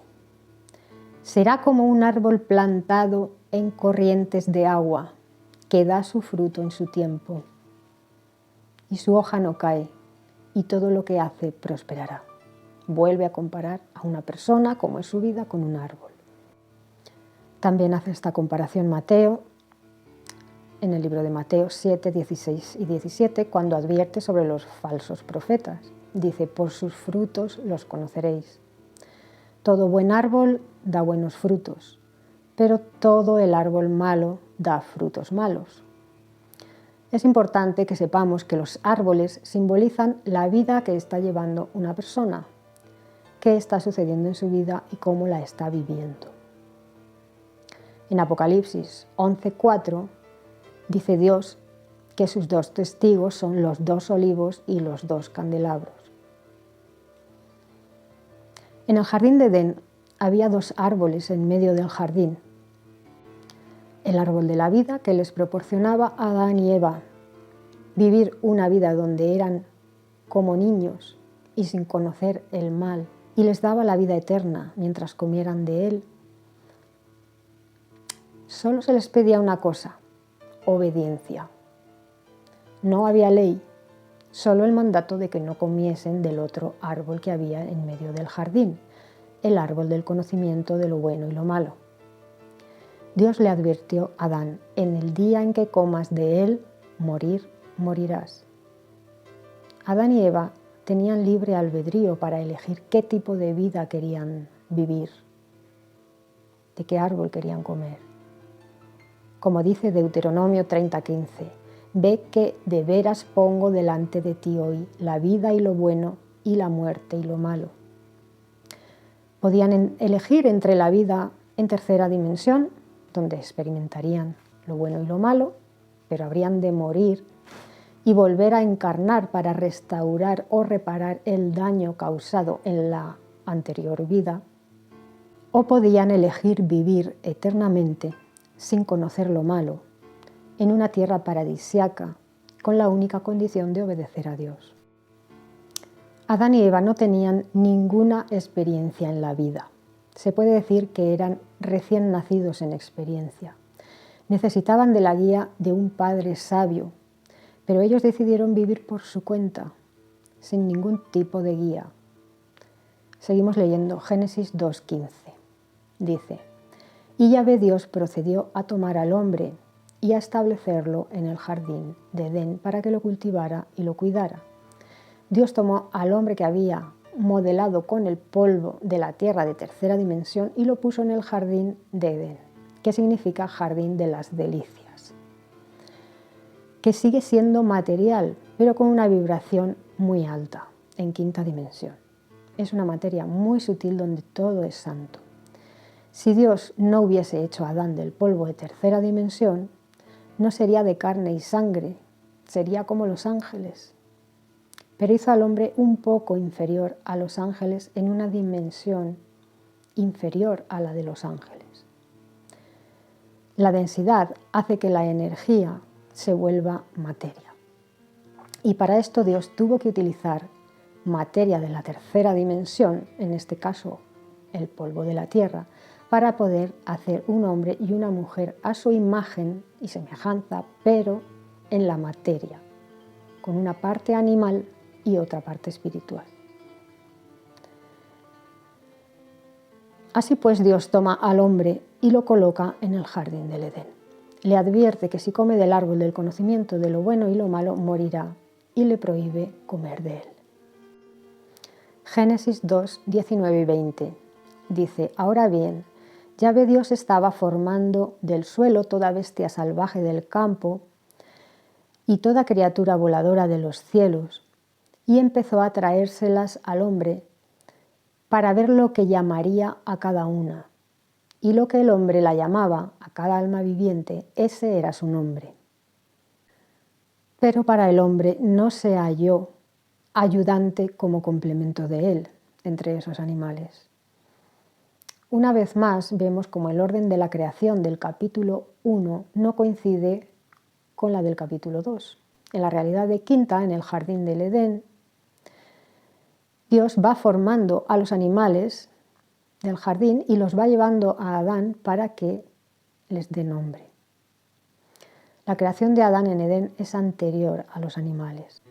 Será como un árbol plantado en corrientes de agua, que da su fruto en su tiempo, y su hoja no cae, y todo lo que hace prosperará. Vuelve a comparar a una persona, como es su vida, con un árbol. También hace esta comparación Mateo, en el libro de Mateo 7, 16 y 17, cuando advierte sobre los falsos profetas. Dice: por sus frutos los conoceréis. Todo buen árbol da buenos frutos, pero todo el árbol malo da frutos malos. Es importante que sepamos que los árboles simbolizan la vida que está llevando una persona, qué está sucediendo en su vida y cómo la está viviendo. En Apocalipsis 11:4 dice Dios que sus 2 testigos son los 2 olivos y los 2 candelabros. En el jardín de Edén había 2 árboles en medio del jardín. El árbol de la vida, que les proporcionaba a Adán y Eva vivir una vida donde eran como niños y sin conocer el mal, y les daba la vida eterna mientras comieran de él. Solo se les pedía una cosa: obediencia. No había ley, solo el mandato de que no comiesen del otro árbol que había en medio del jardín, el árbol del conocimiento de lo bueno y lo malo. Dios le advirtió a Adán: en el día en que comas de él, morirás. Adán y Eva tenían libre albedrío para elegir qué tipo de vida querían vivir, de qué árbol querían comer. Como dice Deuteronomio 30:15, ve que de veras pongo delante de ti hoy la vida y lo bueno, y la muerte y lo malo. Podían elegir entre la vida en tercera dimensión, donde experimentarían lo bueno y lo malo, pero habrían de morir y volver a encarnar para restaurar o reparar el daño causado en la anterior vida, o podían elegir vivir eternamente sin conocer lo malo, en una tierra paradisíaca, con la única condición de obedecer a Dios. Adán y Eva no tenían ninguna experiencia en la vida. Se puede decir que eran recién nacidos en experiencia. Necesitaban de la guía de un padre sabio, pero ellos decidieron vivir por su cuenta, sin ningún tipo de guía. Seguimos leyendo Génesis 2:15. Dice: y Yahvé Dios procedió a tomar al hombre y a establecerlo en el jardín de Edén para que lo cultivara y lo cuidara. Dios tomó al hombre que había modelado con el polvo de la tierra de tercera dimensión y lo puso en el jardín de Edén, que significa jardín de las delicias, que sigue siendo material, pero con una vibración muy alta, en quinta dimensión. Es una materia muy sutil donde todo es santo. Si Dios no hubiese hecho a Adán del polvo de tercera dimensión, no sería de carne y sangre, sería como los ángeles. Pero hizo al hombre un poco inferior a los ángeles en una dimensión inferior a la de los ángeles. La densidad hace que la energía se vuelva materia. Y para esto Dios tuvo que utilizar materia de la tercera dimensión, en este caso el polvo de la tierra, para poder hacer un hombre y una mujer a su imagen y semejanza, pero en la materia, con una parte animal y otra parte espiritual. Así pues, Dios toma al hombre y lo coloca en el jardín del Edén. Le advierte que si come del árbol del conocimiento de lo bueno y lo malo, morirá, y le prohíbe comer de él. Génesis 2, 19 y 20 dice: Ahora bien, Yahvé Dios estaba formando del suelo toda bestia salvaje del campo y toda criatura voladora de los cielos, y empezó a traérselas al hombre para ver lo que llamaría a cada una. Y lo que el hombre la llamaba a cada alma viviente, ese era su nombre. Pero para el hombre no se halló ayudante como complemento de él entre esos animales. Una vez más vemos como el orden de la creación del capítulo 1 no coincide con la del capítulo 2. En la realidad de Quinta, en el jardín del Edén, Dios va formando a los animales del jardín y los va llevando a Adán para que les dé nombre. La creación de Adán en Edén es anterior a los animales.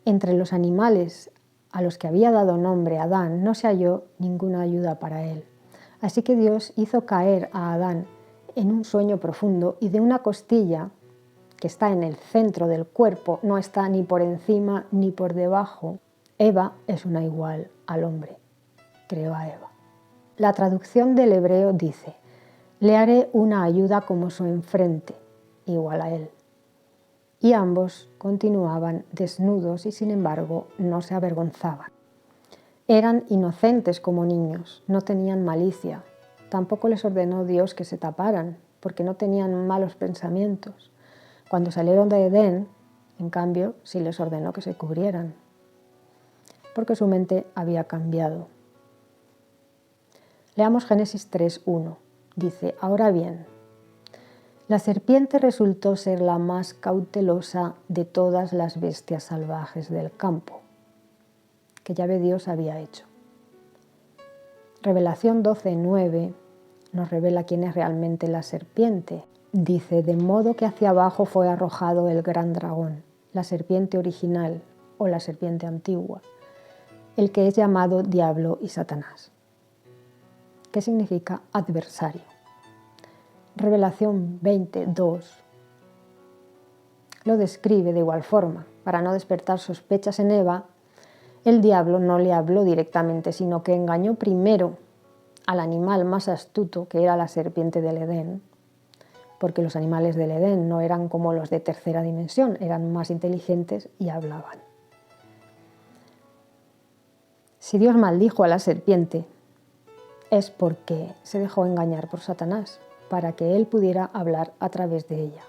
Entre los animales a los que había dado nombre Adán no se halló ninguna ayuda para él. Así que Dios hizo caer a Adán en un sueño profundo y de una costilla que está en el centro del cuerpo, no está ni por encima ni por debajo. Eva es una igual al hombre. Creó a Eva. La traducción del hebreo dice: le haré una ayuda como su enfrente, igual a él. Y ambos continuaban desnudos y sin embargo no se avergonzaban. Eran inocentes como niños, no tenían malicia. Tampoco les ordenó Dios que se taparan, porque no tenían malos pensamientos. Cuando salieron de Edén, en cambio, sí les ordenó que se cubrieran, porque su mente había cambiado. Leamos Génesis 3:1. Dice: ahora bien, la serpiente resultó ser la más cautelosa de todas las bestias salvajes del campo que Yahvé Dios había hecho. Revelación 12:9 nos revela quién es realmente la serpiente. Dice: de modo que hacia abajo fue arrojado el gran dragón, la serpiente original o la serpiente antigua, el que es llamado Diablo y Satanás. ¿Qué significa adversario? Revelación 20:2 lo describe de igual forma. Para no despertar sospechas en Eva, el diablo no le habló directamente, sino que engañó primero al animal más astuto, que era la serpiente del Edén, porque los animales del Edén no eran como los de tercera dimensión, eran más inteligentes y hablaban. Si Dios maldijo a la serpiente, es porque se dejó engañar por Satanás, para que él pudiera hablar a través de ella.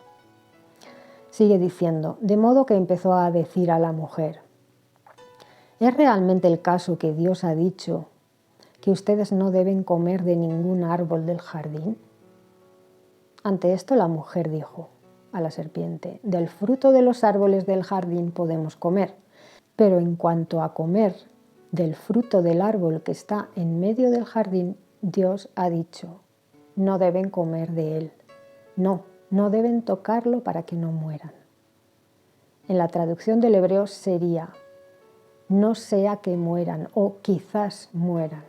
Sigue diciendo: de modo que empezó a decir a la mujer: ¿es realmente el caso que Dios ha dicho que ustedes no deben comer de ningún árbol del jardín? Ante esto la mujer dijo a la serpiente: del fruto de los árboles del jardín podemos comer, pero en cuanto a comer del fruto del árbol que está en medio del jardín, Dios ha dicho: no deben comer de él. No deben tocarlo para que no mueran. En la traducción del hebreo sería: no sea que mueran o quizás mueran.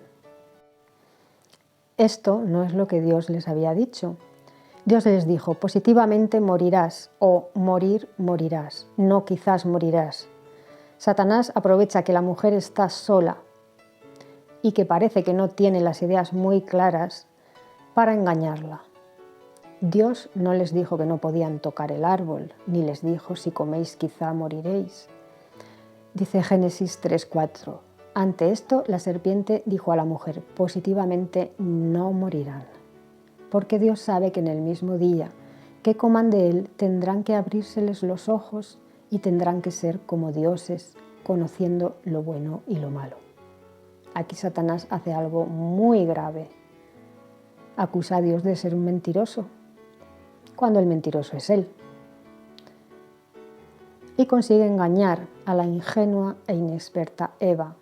Esto no es lo que Dios les había dicho. Dios les dijo: positivamente morirás o morirás, no quizás morirás. Satanás aprovecha que la mujer está sola y que parece que no tiene las ideas muy claras para engañarla. Dios no les dijo que no podían tocar el árbol, ni les dijo: si coméis quizá moriréis. Dice Génesis 3:4. Ante esto la serpiente dijo a la mujer: positivamente no morirán, porque Dios sabe que en el mismo día que coman de él tendrán que abrírseles los ojos y tendrán que ser como dioses, conociendo lo bueno y lo malo. Aquí Satanás hace algo muy grave. Acusa a Dios de ser un mentiroso, cuando el mentiroso es él. y consigue engañar a la ingenua e inexperta Eva,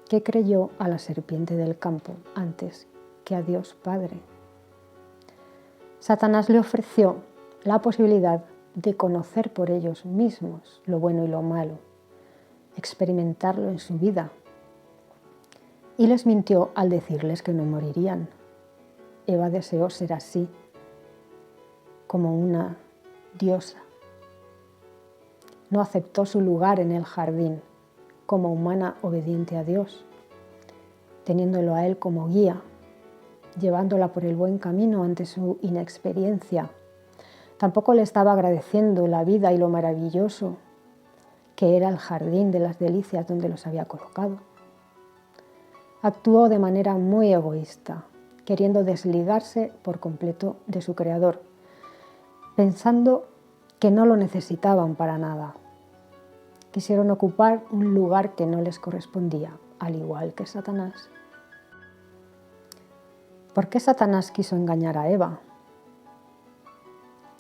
que creyó a la serpiente del campo antes que a Dios Padre. Satanás le ofreció la posibilidad de conocer por ellos mismos lo bueno y lo malo, experimentarlo en su vida, y les mintió al decirles que no morirían. Eva deseó ser así, como una diosa. No aceptó su lugar en el jardín como humana obediente a Dios, teniéndolo a Él como guía, llevándola por el buen camino ante su inexperiencia. Tampoco le estaba agradeciendo la vida y lo maravilloso que era el jardín de las delicias donde los había colocado. Actuó de manera muy egoísta, queriendo desligarse por completo de su Creador, pensando que no lo necesitaban para nada. Quisieron ocupar un lugar que no les correspondía, al igual que Satanás. ¿Por qué Satanás quiso engañar a Eva?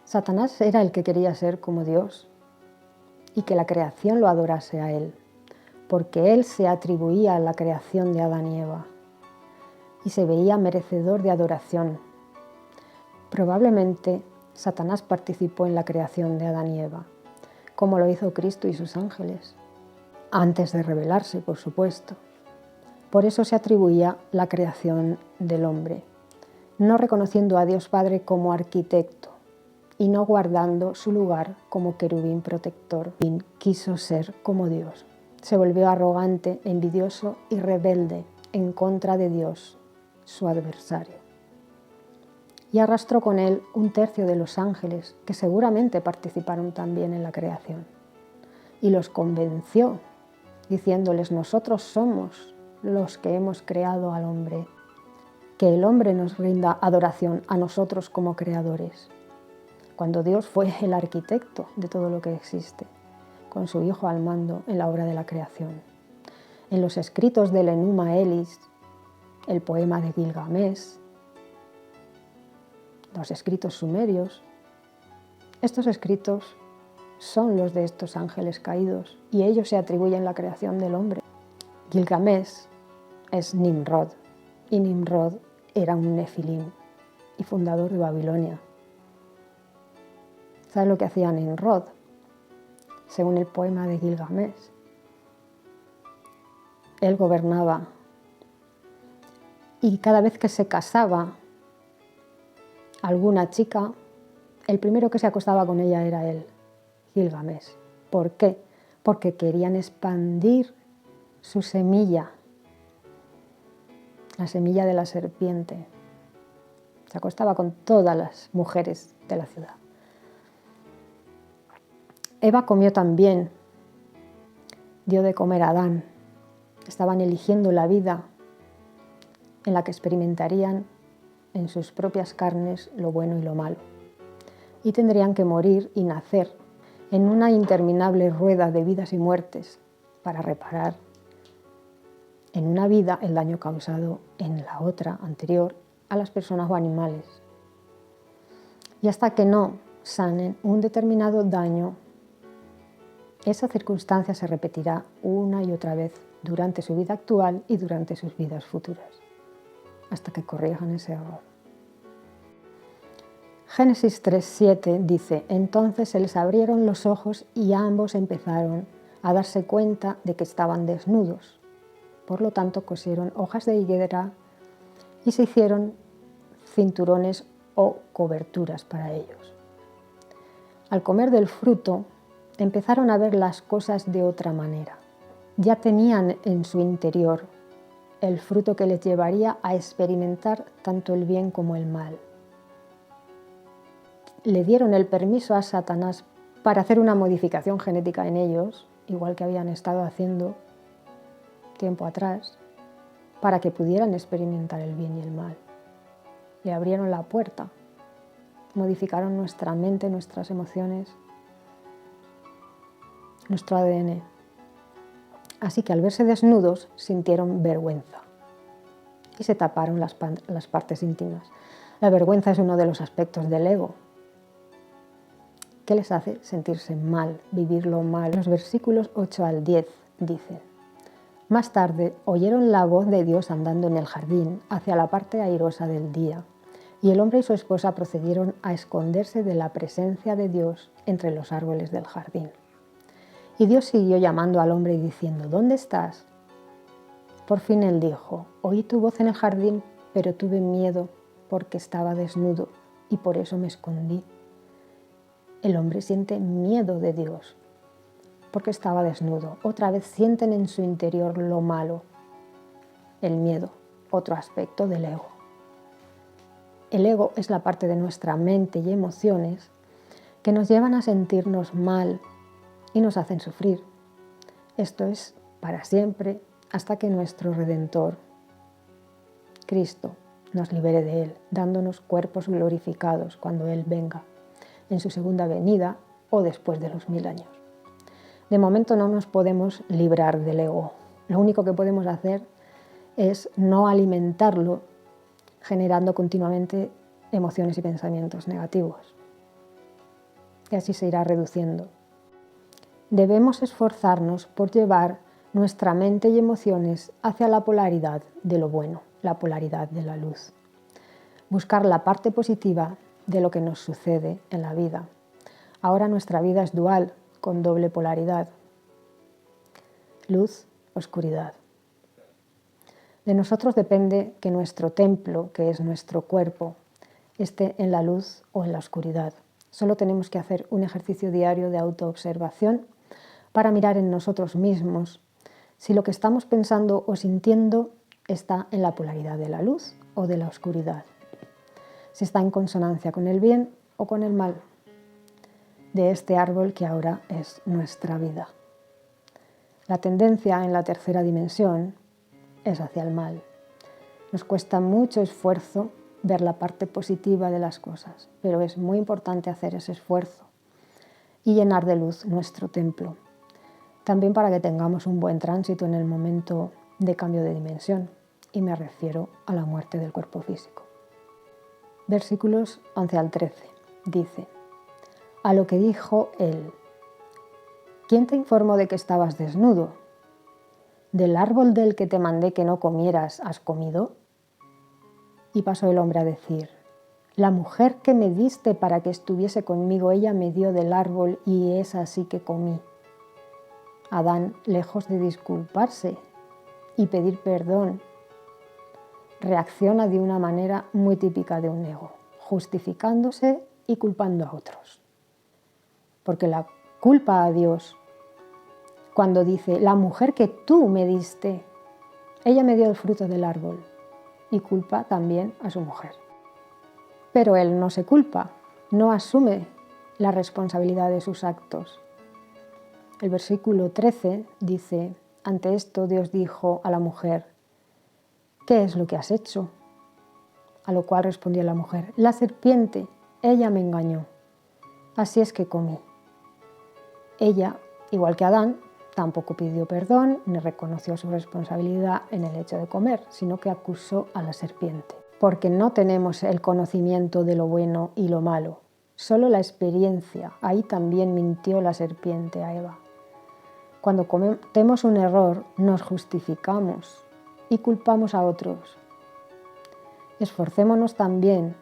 Satanás era el que quería ser como Dios y que la creación lo adorase a él, porque él se atribuía a la creación de Adán y Eva y se veía merecedor de adoración. Probablemente Satanás participó en la creación de Adán y Eva, como lo hizo Cristo y sus ángeles, antes de revelarse, por supuesto. Por eso se atribuía la creación del hombre, no reconociendo a Dios Padre como arquitecto y no guardando su lugar como querubín protector. Quiso ser como Dios. Se volvió arrogante, envidioso y rebelde en contra de Dios, su adversario. Y arrastró con él un tercio de los ángeles, que seguramente participaron también en la creación. Y los convenció, diciéndoles: nosotros somos los que hemos creado al hombre, que el hombre nos rinda adoración a nosotros como creadores, cuando Dios fue el arquitecto de todo lo que existe, con su Hijo al mando en la obra de la creación. En los escritos del Enuma Elis, el poema de Gilgamesh, los escritos sumerios, estos escritos son los de estos ángeles caídos y ellos se atribuyen la creación del hombre. Gilgamesh es Nimrod y Nimrod era un nefilim y fundador de Babilonia. ¿Sabes lo que hacía Nimrod? Según el poema de Gilgamesh, él gobernaba y cada vez que se casaba alguna chica, el primero que se acostaba con ella era él, Gilgamesh. ¿Por qué? Porque querían expandir su semilla, la semilla de la serpiente. Se acostaba con todas las mujeres de la ciudad. Eva comió también, dio de comer a Adán. Estaban eligiendo la vida en la que experimentarían en sus propias carnes lo bueno y lo malo. Y tendrían que morir y nacer en una interminable rueda de vidas y muertes para reparar en una vida el daño causado en la otra anterior a las personas o animales. Y hasta que no sanen un determinado daño, esa circunstancia se repetirá una y otra vez durante su vida actual y durante sus vidas futuras, hasta que corrijan ese error. Génesis 3:7 dice: entonces se les abrieron los ojos y ambos empezaron a darse cuenta de que estaban desnudos. Por lo tanto, cosieron hojas de higuera y se hicieron cinturones o coberturas para ellos. Al comer del fruto, empezaron a ver las cosas de otra manera. Ya tenían en su interior el fruto que les llevaría a experimentar tanto el bien como el mal. Le dieron el permiso a Satanás para hacer una modificación genética en ellos, igual que habían estado haciendo tiempo atrás, para que pudieran experimentar el bien y el mal. Le abrieron la puerta, modificaron nuestra mente, nuestras emociones, nuestro ADN. Así que al verse desnudos sintieron vergüenza y se taparon las partes íntimas. La vergüenza es uno de los aspectos del ego. que les hace sentirse mal, vivirlo mal. Los versículos 8 al 10 dicen: Más tarde oyeron la voz de Dios andando en el jardín hacia la parte airosa del día, y el hombre y su esposa procedieron a esconderse de la presencia de Dios entre los árboles del jardín. Y Dios siguió llamando al hombre y diciendo: ¿Dónde estás? Por fin él dijo: Oí tu voz en el jardín, pero tuve miedo porque estaba desnudo y por eso me escondí. El hombre siente miedo de Dios porque estaba desnudo. Otra vez sienten en su interior lo malo, el miedo, otro aspecto del ego. El ego es la parte de nuestra mente y emociones que nos llevan a sentirnos mal y nos hacen sufrir. Esto es para siempre hasta que nuestro Redentor, Cristo, nos libere de él, dándonos cuerpos glorificados cuando Él venga, en su segunda venida o después de los 1000 años. De momento no nos podemos librar del ego. Lo único que podemos hacer es no alimentarlo generando continuamente emociones y pensamientos negativos. Y así se irá reduciendo. Debemos esforzarnos por llevar nuestra mente y emociones hacia la polaridad de lo bueno, la polaridad de la luz. Buscar la parte positiva de lo que nos sucede en la vida. Ahora nuestra vida es dual, con doble polaridad. Luz, oscuridad. De nosotros depende que nuestro templo, que es nuestro cuerpo, esté en la luz o en la oscuridad. Solo tenemos que hacer un ejercicio diario de autoobservación para mirar en nosotros mismos si lo que estamos pensando o sintiendo está en la polaridad de la luz o de la oscuridad, si está en consonancia con el bien o con el mal de este árbol que ahora es nuestra vida. La tendencia en la tercera dimensión es hacia el mal. Nos cuesta mucho esfuerzo ver la parte positiva de las cosas, pero es muy importante hacer ese esfuerzo y llenar de luz nuestro templo. También para que tengamos un buen tránsito en el momento de cambio de dimensión, y me refiero a la muerte del cuerpo físico. Versículos 11 al 13, dice: A lo que dijo él: ¿Quién te informó de que estabas desnudo? ¿Del árbol del que te mandé que no comieras has comido? Y pasó el hombre a decir: La mujer que me diste para que estuviese conmigo, ella me dio del árbol y es así que comí. Adán, lejos de disculparse y pedir perdón, reacciona de una manera muy típica de un ego, justificándose y culpando a otros. Porque la culpa a Dios cuando dice: la mujer que tú me diste, ella me dio el fruto del árbol, y culpa también a su mujer. Pero él no se culpa, no asume la responsabilidad de sus actos. El versículo 13 dice: Ante esto Dios dijo a la mujer: ¿Qué es lo que has hecho? A lo cual respondió la mujer: La serpiente, ella me engañó, así es que comí. Ella, igual que Adán, tampoco pidió perdón ni reconoció su responsabilidad en el hecho de comer, sino que acusó a la serpiente. Porque no tenemos el conocimiento de lo bueno y lo malo, solo la experiencia. Ahí también mintió la serpiente a Eva. Cuando cometemos un error, nos justificamos y culpamos a otros. Esforcémonos también,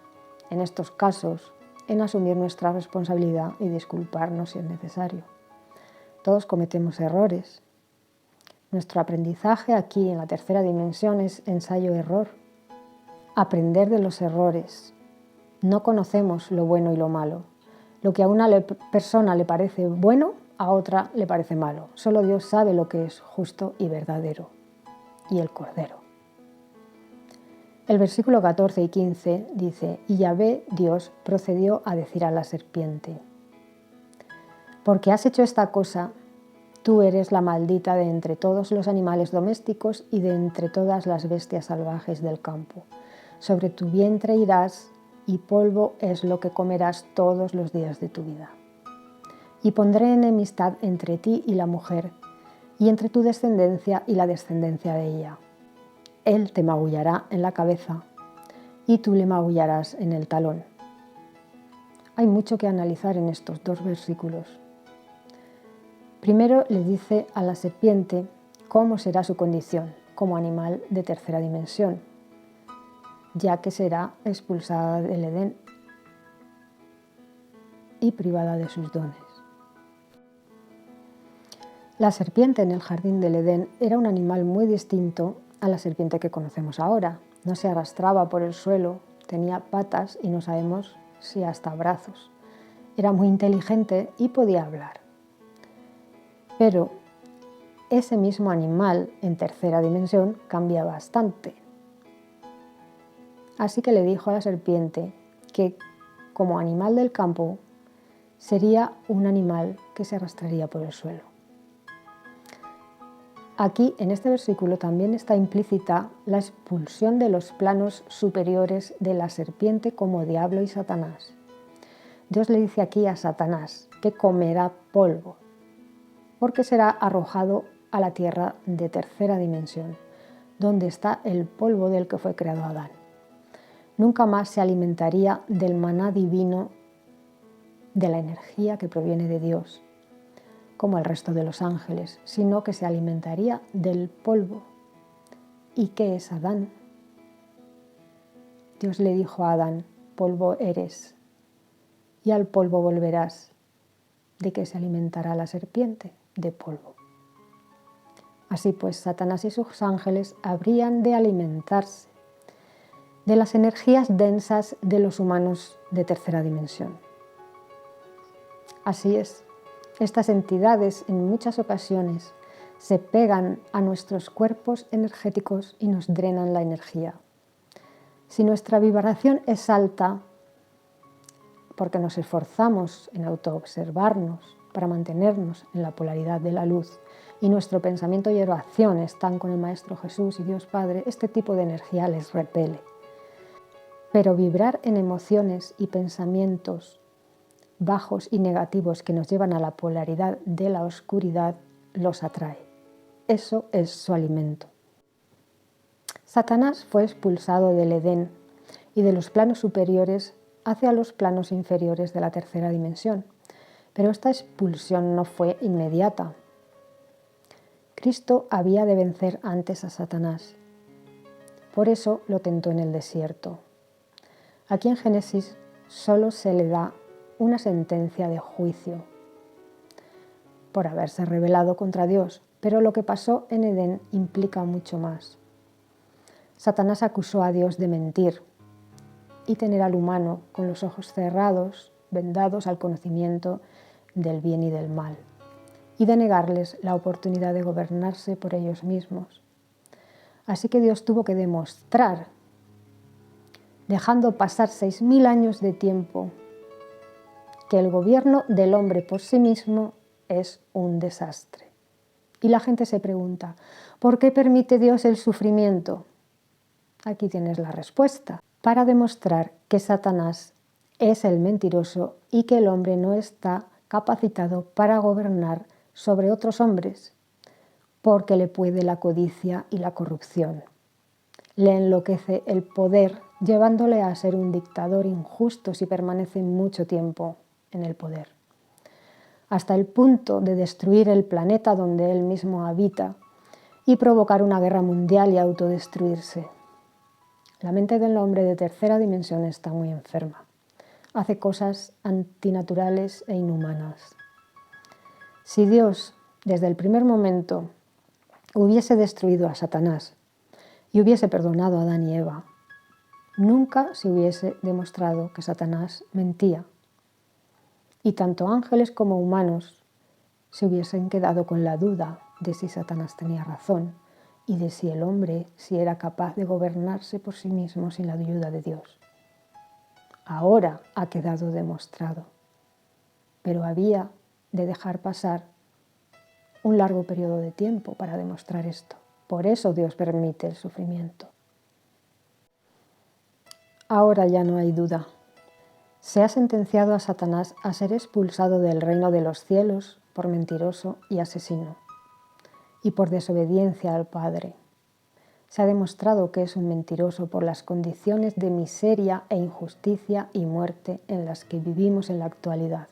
en estos casos, en asumir nuestra responsabilidad y disculparnos si es necesario. Todos cometemos errores. Nuestro aprendizaje aquí en la tercera dimensión es ensayo-error. Aprender de los errores. No conocemos lo bueno y lo malo. Lo que a una persona le parece bueno, a otra le parece malo. Solo Dios sabe lo que es justo y verdadero. Y el Cordero. El versículo 14 y 15 dice: Y Yahvé, Dios, procedió a decir a la serpiente: Porque has hecho esta cosa, tú eres la maldita de entre todos los animales domésticos y de entre todas las bestias salvajes del campo. Sobre tu vientre irás, y polvo es lo que comerás todos los días de tu vida. Y pondré enemistad entre ti y la mujer, y entre tu descendencia y la descendencia de ella. Él te magullará en la cabeza, y tú le magullarás en el talón. Hay mucho que analizar en estos dos versículos. Primero le dice a la serpiente cómo será su condición como animal de tercera dimensión, ya que será expulsada del Edén y privada de sus dones. La serpiente en el jardín del Edén era un animal muy distinto a la serpiente que conocemos ahora. No se arrastraba por el suelo, tenía patas y no sabemos si hasta brazos. Era muy inteligente y podía hablar. Pero ese mismo animal en tercera dimensión cambia bastante. Así que le dijo a la serpiente que como animal del campo sería un animal que se arrastraría por el suelo. Aquí, en este versículo, también está implícita la expulsión de los planos superiores de la serpiente como diablo y Satanás. Dios le dice aquí a Satanás que comerá polvo, porque será arrojado a la tierra de tercera dimensión, donde está el polvo del que fue creado Adán. Nunca más se alimentaría del maná divino, de la energía que proviene de Dios, como el resto de los ángeles, sino que se alimentaría del polvo. ¿Y qué es Adán? Dios le dijo a Adán: polvo eres, y al polvo volverás. ¿De qué se alimentará la serpiente? De polvo. Así pues, Satanás y sus ángeles habrían de alimentarse de las energías densas de los humanos de tercera dimensión. Así es, estas entidades en muchas ocasiones se pegan a nuestros cuerpos energéticos y nos drenan la energía. Si nuestra vibración es alta, porque nos esforzamos en autoobservarnos para mantenernos en la polaridad de la luz, y nuestro pensamiento y oración están con el Maestro Jesús y Dios Padre, este tipo de energía les repele. Pero vibrar en emociones y pensamientos bajos y negativos que nos llevan a la polaridad de la oscuridad los atrae. Eso es su alimento. Satanás fue expulsado del Edén y de los planos superiores hacia los planos inferiores de la tercera dimensión. Pero esta expulsión no fue inmediata. Cristo había de vencer antes a Satanás. Por eso lo tentó en el desierto. Aquí en Génesis solo se le da una sentencia de juicio por haberse rebelado contra Dios, pero lo que pasó en Edén implica mucho más. Satanás acusó a Dios de mentir y tener al humano con los ojos cerrados, vendados al conocimiento del bien y del mal, y de negarles la oportunidad de gobernarse por ellos mismos. Así que Dios tuvo que demostrar, dejando pasar 6.000 años de tiempo, que el gobierno del hombre por sí mismo es un desastre. Y la gente se pregunta, ¿por qué permite Dios el sufrimiento? Aquí tienes la respuesta, para demostrar que Satanás es el mentiroso y que el hombre no está capacitado para gobernar sobre otros hombres, porque le puede la codicia y la corrupción. Le enloquece el poder, llevándole a ser un dictador injusto si permanece mucho tiempo en el poder, hasta el punto de destruir el planeta donde él mismo habita y provocar una guerra mundial y autodestruirse. La mente del hombre de tercera dimensión está muy enferma. Hace cosas antinaturales e inhumanas. Si Dios, desde el primer momento, hubiese destruido a Satanás y hubiese perdonado a Adán y Eva, nunca se hubiese demostrado que Satanás mentía. Y tanto ángeles como humanos se hubiesen quedado con la duda de si Satanás tenía razón y de si el hombre si era capaz de gobernarse por sí mismo sin la ayuda de Dios. Ahora ha quedado demostrado, pero había de dejar pasar un largo periodo de tiempo para demostrar esto. Por eso Dios permite el sufrimiento. Ahora ya no hay duda. Se ha sentenciado a Satanás a ser expulsado del reino de los cielos por mentiroso y asesino, y por desobediencia al Padre. Se ha demostrado que es un mentiroso por las condiciones de miseria e injusticia y muerte en las que vivimos en la actualidad.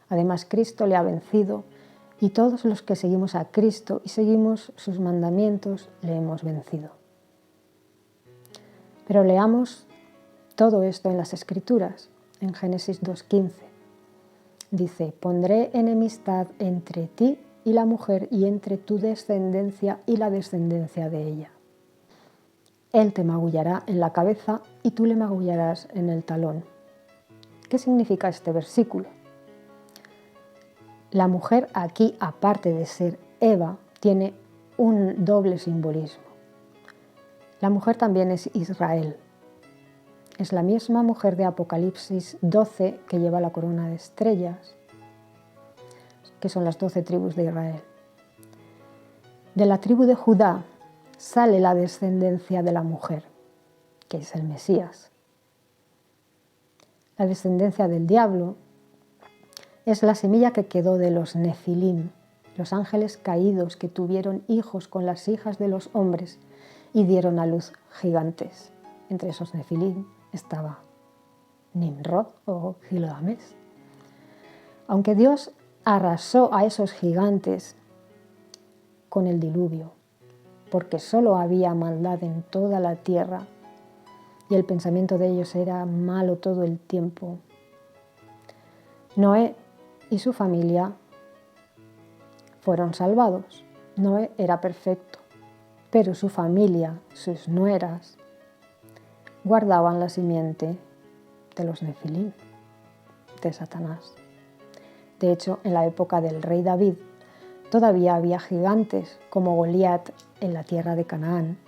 Además, Cristo le ha vencido y todos los que seguimos a Cristo y seguimos sus mandamientos le hemos vencido. Pero leamos todo esto en las Escrituras, en Génesis 2:15. Dice: «Pondré enemistad entre ti y la mujer y entre tu descendencia y la descendencia de ella. Él te magullará en la cabeza y tú le magullarás en el talón». ¿Qué significa este versículo? La mujer aquí, aparte de ser Eva, tiene un doble simbolismo. La mujer también es Israel. Es la misma mujer de Apocalipsis 12 que lleva la corona de estrellas, que son las 12 tribus de Israel. De la tribu de Judá sale la descendencia de la mujer, que es el Mesías. La descendencia del diablo es la semilla que quedó de los Nefilim, los ángeles caídos que tuvieron hijos con las hijas de los hombres y dieron a luz gigantes. Entre esos Nefilim estaba Nimrod o Gilgamesh. Aunque Dios arrasó a esos gigantes con el diluvio, porque solo había maldad en toda la tierra y el pensamiento de ellos era malo todo el tiempo, Noé y su familia fueron salvados. Noé era perfecto, pero su familia, sus nueras, guardaban la simiente de los Nefilim, de Satanás. De hecho, en la época del rey David, todavía había gigantes como Goliat en la tierra de Canaán,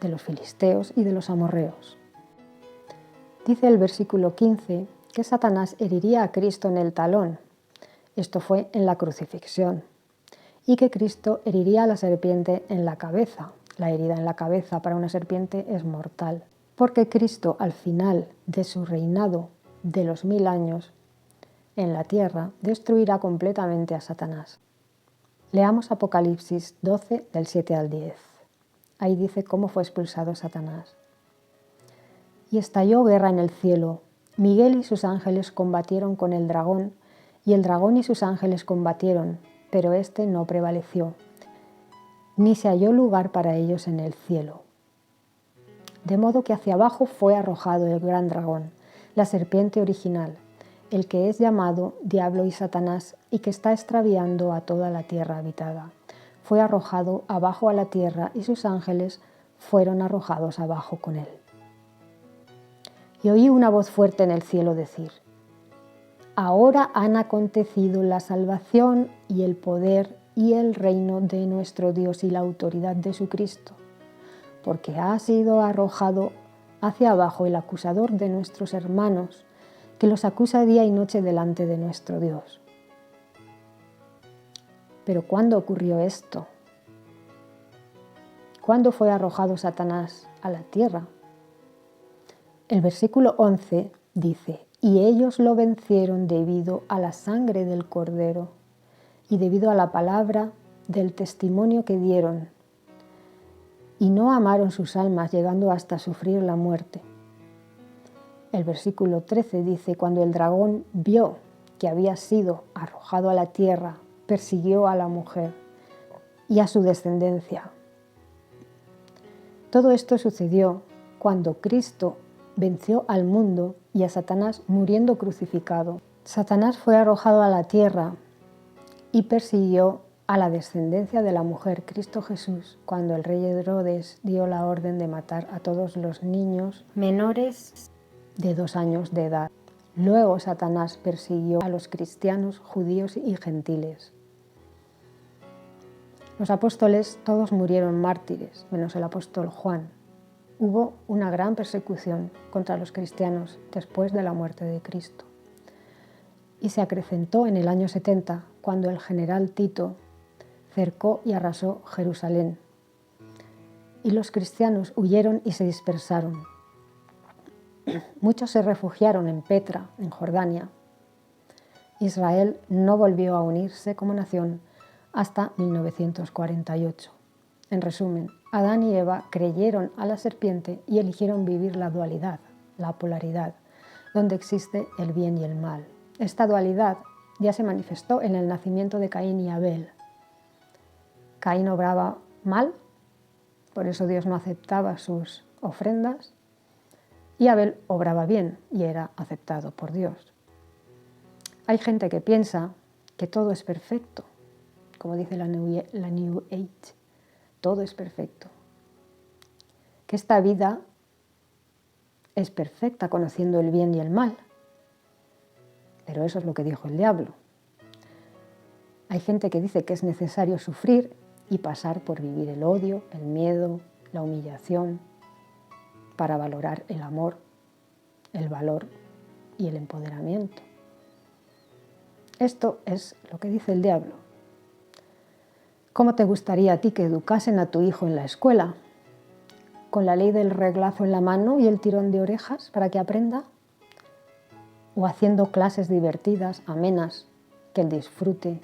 de los filisteos y de los amorreos. Dice el versículo 15 que Satanás heriría a Cristo en el talón. Esto fue en la crucifixión. Y que Cristo heriría a la serpiente en la cabeza. La herida en la cabeza para una serpiente es mortal, porque Cristo, al final de su reinado de los 1000 años en la tierra, destruirá completamente a Satanás. Leamos Apocalipsis 12, del 7 al 10. Ahí dice cómo fue expulsado Satanás. «Y estalló guerra en el cielo. Miguel y sus ángeles combatieron con el dragón, y el dragón y sus ángeles combatieron, pero éste no prevaleció, ni se halló lugar para ellos en el cielo. De modo que hacia abajo fue arrojado el gran dragón, la serpiente original, el que es llamado Diablo y Satanás y que está extraviando a toda la tierra habitada. Fue arrojado abajo a la tierra y sus ángeles fueron arrojados abajo con él. Y oí una voz fuerte en el cielo decir: Ahora han acontecido la salvación y el poder y el reino de nuestro Dios y la autoridad de su Cristo, porque ha sido arrojado hacia abajo el acusador de nuestros hermanos, que los acusa día y noche delante de nuestro Dios. Pero ¿cuándo ocurrió esto? ¿Cuándo fue arrojado Satanás a la tierra? El versículo 11 dice: Y ellos lo vencieron debido a la sangre del Cordero y debido a la palabra del testimonio que dieron, y no amaron sus almas, llegando hasta sufrir la muerte. El versículo 13 dice: Cuando el dragón vio que había sido arrojado a la tierra, persiguió a la mujer y a su descendencia. Todo esto sucedió cuando Cristo venció al mundo y a Satanás muriendo crucificado. Satanás fue arrojado a la tierra y persiguió a la descendencia de la mujer, Cristo Jesús, cuando el rey Herodes dio la orden de matar a todos los niños menores de 2 años de edad. Luego Satanás persiguió a los cristianos, judíos y gentiles. Los apóstoles todos murieron mártires, menos el apóstol Juan. Hubo una gran persecución contra los cristianos después de la muerte de Cristo. Y se acrecentó en el año 70, cuando el general Tito cercó y arrasó Jerusalén. Y los cristianos huyeron y se dispersaron. Muchos se refugiaron en Petra, en Jordania. Israel no volvió a unirse como nación hasta 1948. En resumen, Adán y Eva creyeron a la serpiente y eligieron vivir la dualidad, la polaridad, donde existe el bien y el mal. Esta dualidad ya se manifestó en el nacimiento de Caín y Abel. Caín obraba mal, por eso Dios no aceptaba sus ofrendas, y Abel obraba bien y era aceptado por Dios. Hay gente que piensa que todo es perfecto, como dice la New Age, todo es perfecto, que esta vida es perfecta conociendo el bien y el mal, pero eso es lo que dijo el diablo. Hay gente que dice que es necesario sufrir y pasar por vivir el odio, el miedo, la humillación, para valorar el amor, el valor y el empoderamiento. Esto es lo que dice el diablo. ¿Cómo te gustaría a ti que educasen a tu hijo en la escuela? ¿Con la ley del reglazo en la mano y el tirón de orejas para que aprenda? ¿O haciendo clases divertidas, amenas, que el disfrute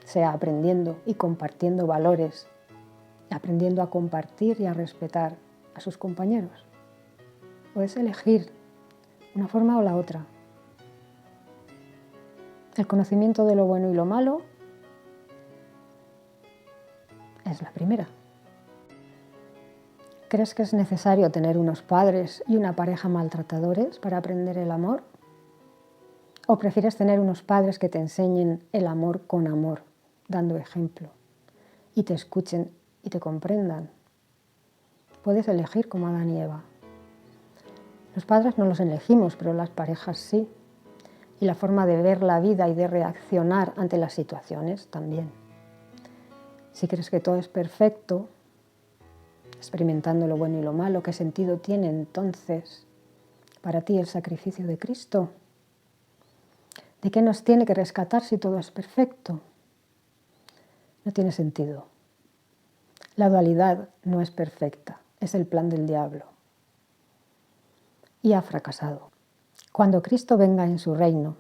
sea aprendiendo y compartiendo valores, aprendiendo a compartir y a respetar a sus compañeros? Puedes elegir una forma o la otra. El conocimiento de lo bueno y lo malo es la primera. ¿Crees que es necesario tener unos padres y una pareja maltratadores para aprender el amor? ¿O prefieres tener unos padres que te enseñen el amor con amor, dando ejemplo, y te escuchen y te comprendan? Puedes elegir como Adán y Eva. Los padres no los elegimos, pero las parejas sí. Y la forma de ver la vida y de reaccionar ante las situaciones también. Si crees que todo es perfecto, experimentando lo bueno y lo malo, ¿qué sentido tiene entonces para ti el sacrificio de Cristo? ¿De qué nos tiene que rescatar si todo es perfecto? No tiene sentido. La dualidad no es perfecta, es el plan del diablo. Y ha fracasado. Cuando Cristo venga en su reino,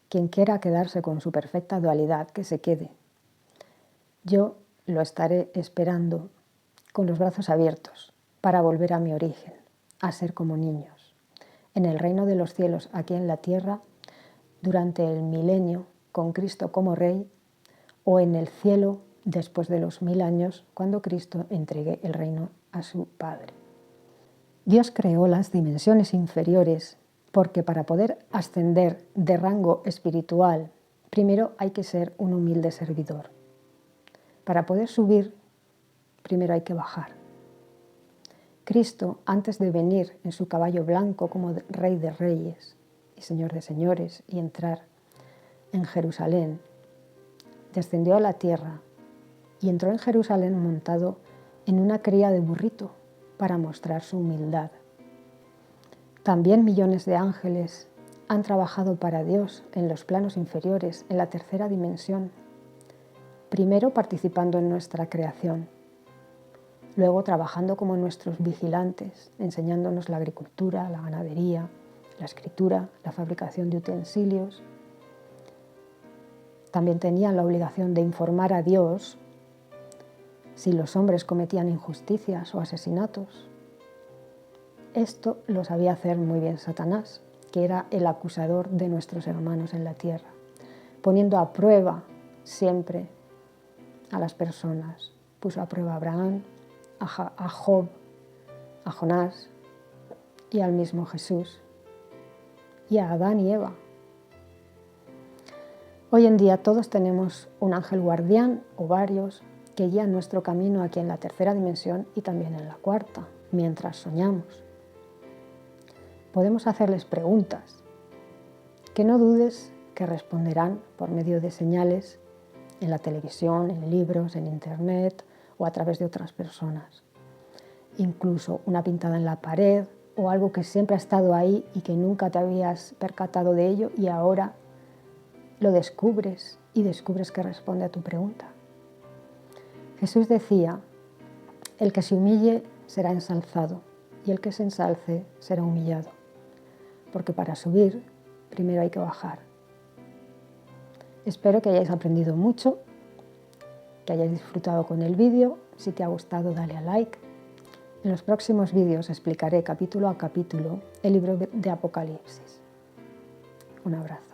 quien quiera quedarse con su perfecta dualidad, que se quede. Yo lo estaré esperando con los brazos abiertos para volver a mi origen, a ser como niños, en el reino de los cielos, aquí en la tierra, durante el milenio, con Cristo como Rey, o en el cielo después de los 1000 años, cuando Cristo entregue el reino a su Padre. Dios creó las dimensiones inferiores porque para poder ascender de rango espiritual, primero hay que ser un humilde servidor. Para poder subir, primero hay que bajar. Cristo, antes de venir en su caballo blanco como Rey de Reyes y Señor de Señores y entrar en Jerusalén, descendió a la tierra y entró en Jerusalén montado en una cría de burrito para mostrar su humildad. También millones de ángeles han trabajado para Dios en los planos inferiores, en la tercera dimensión, primero participando en nuestra creación, luego trabajando como nuestros vigilantes, enseñándonos la agricultura, la ganadería, la escritura, la fabricación de utensilios. También tenían la obligación de informar a Dios si los hombres cometían injusticias o asesinatos. Esto lo sabía hacer muy bien Satanás, que era el acusador de nuestros hermanos en la tierra, poniendo a prueba siempre a las personas. Puso a prueba a Abraham, a Job, a Jonás y al mismo Jesús, y a Adán y Eva. Hoy en día todos tenemos un ángel guardián o varios que guían nuestro camino aquí en la tercera dimensión y también en la cuarta, mientras soñamos. Podemos hacerles preguntas que no dudes que responderán por medio de señales en la televisión, en libros, en internet o a través de otras personas. Incluso una pintada en la pared o algo que siempre ha estado ahí y que nunca te habías percatado de ello y ahora lo descubres y descubres que responde a tu pregunta. Jesús decía, el que se humille será ensalzado y el que se ensalce será humillado, porque para subir primero hay que bajar. Espero que hayáis aprendido mucho, que hayáis disfrutado con el vídeo Si te ha gustado, dale a like. En los próximos vídeos explicaré capítulo a capítulo el libro de Apocalipsis. Un abrazo.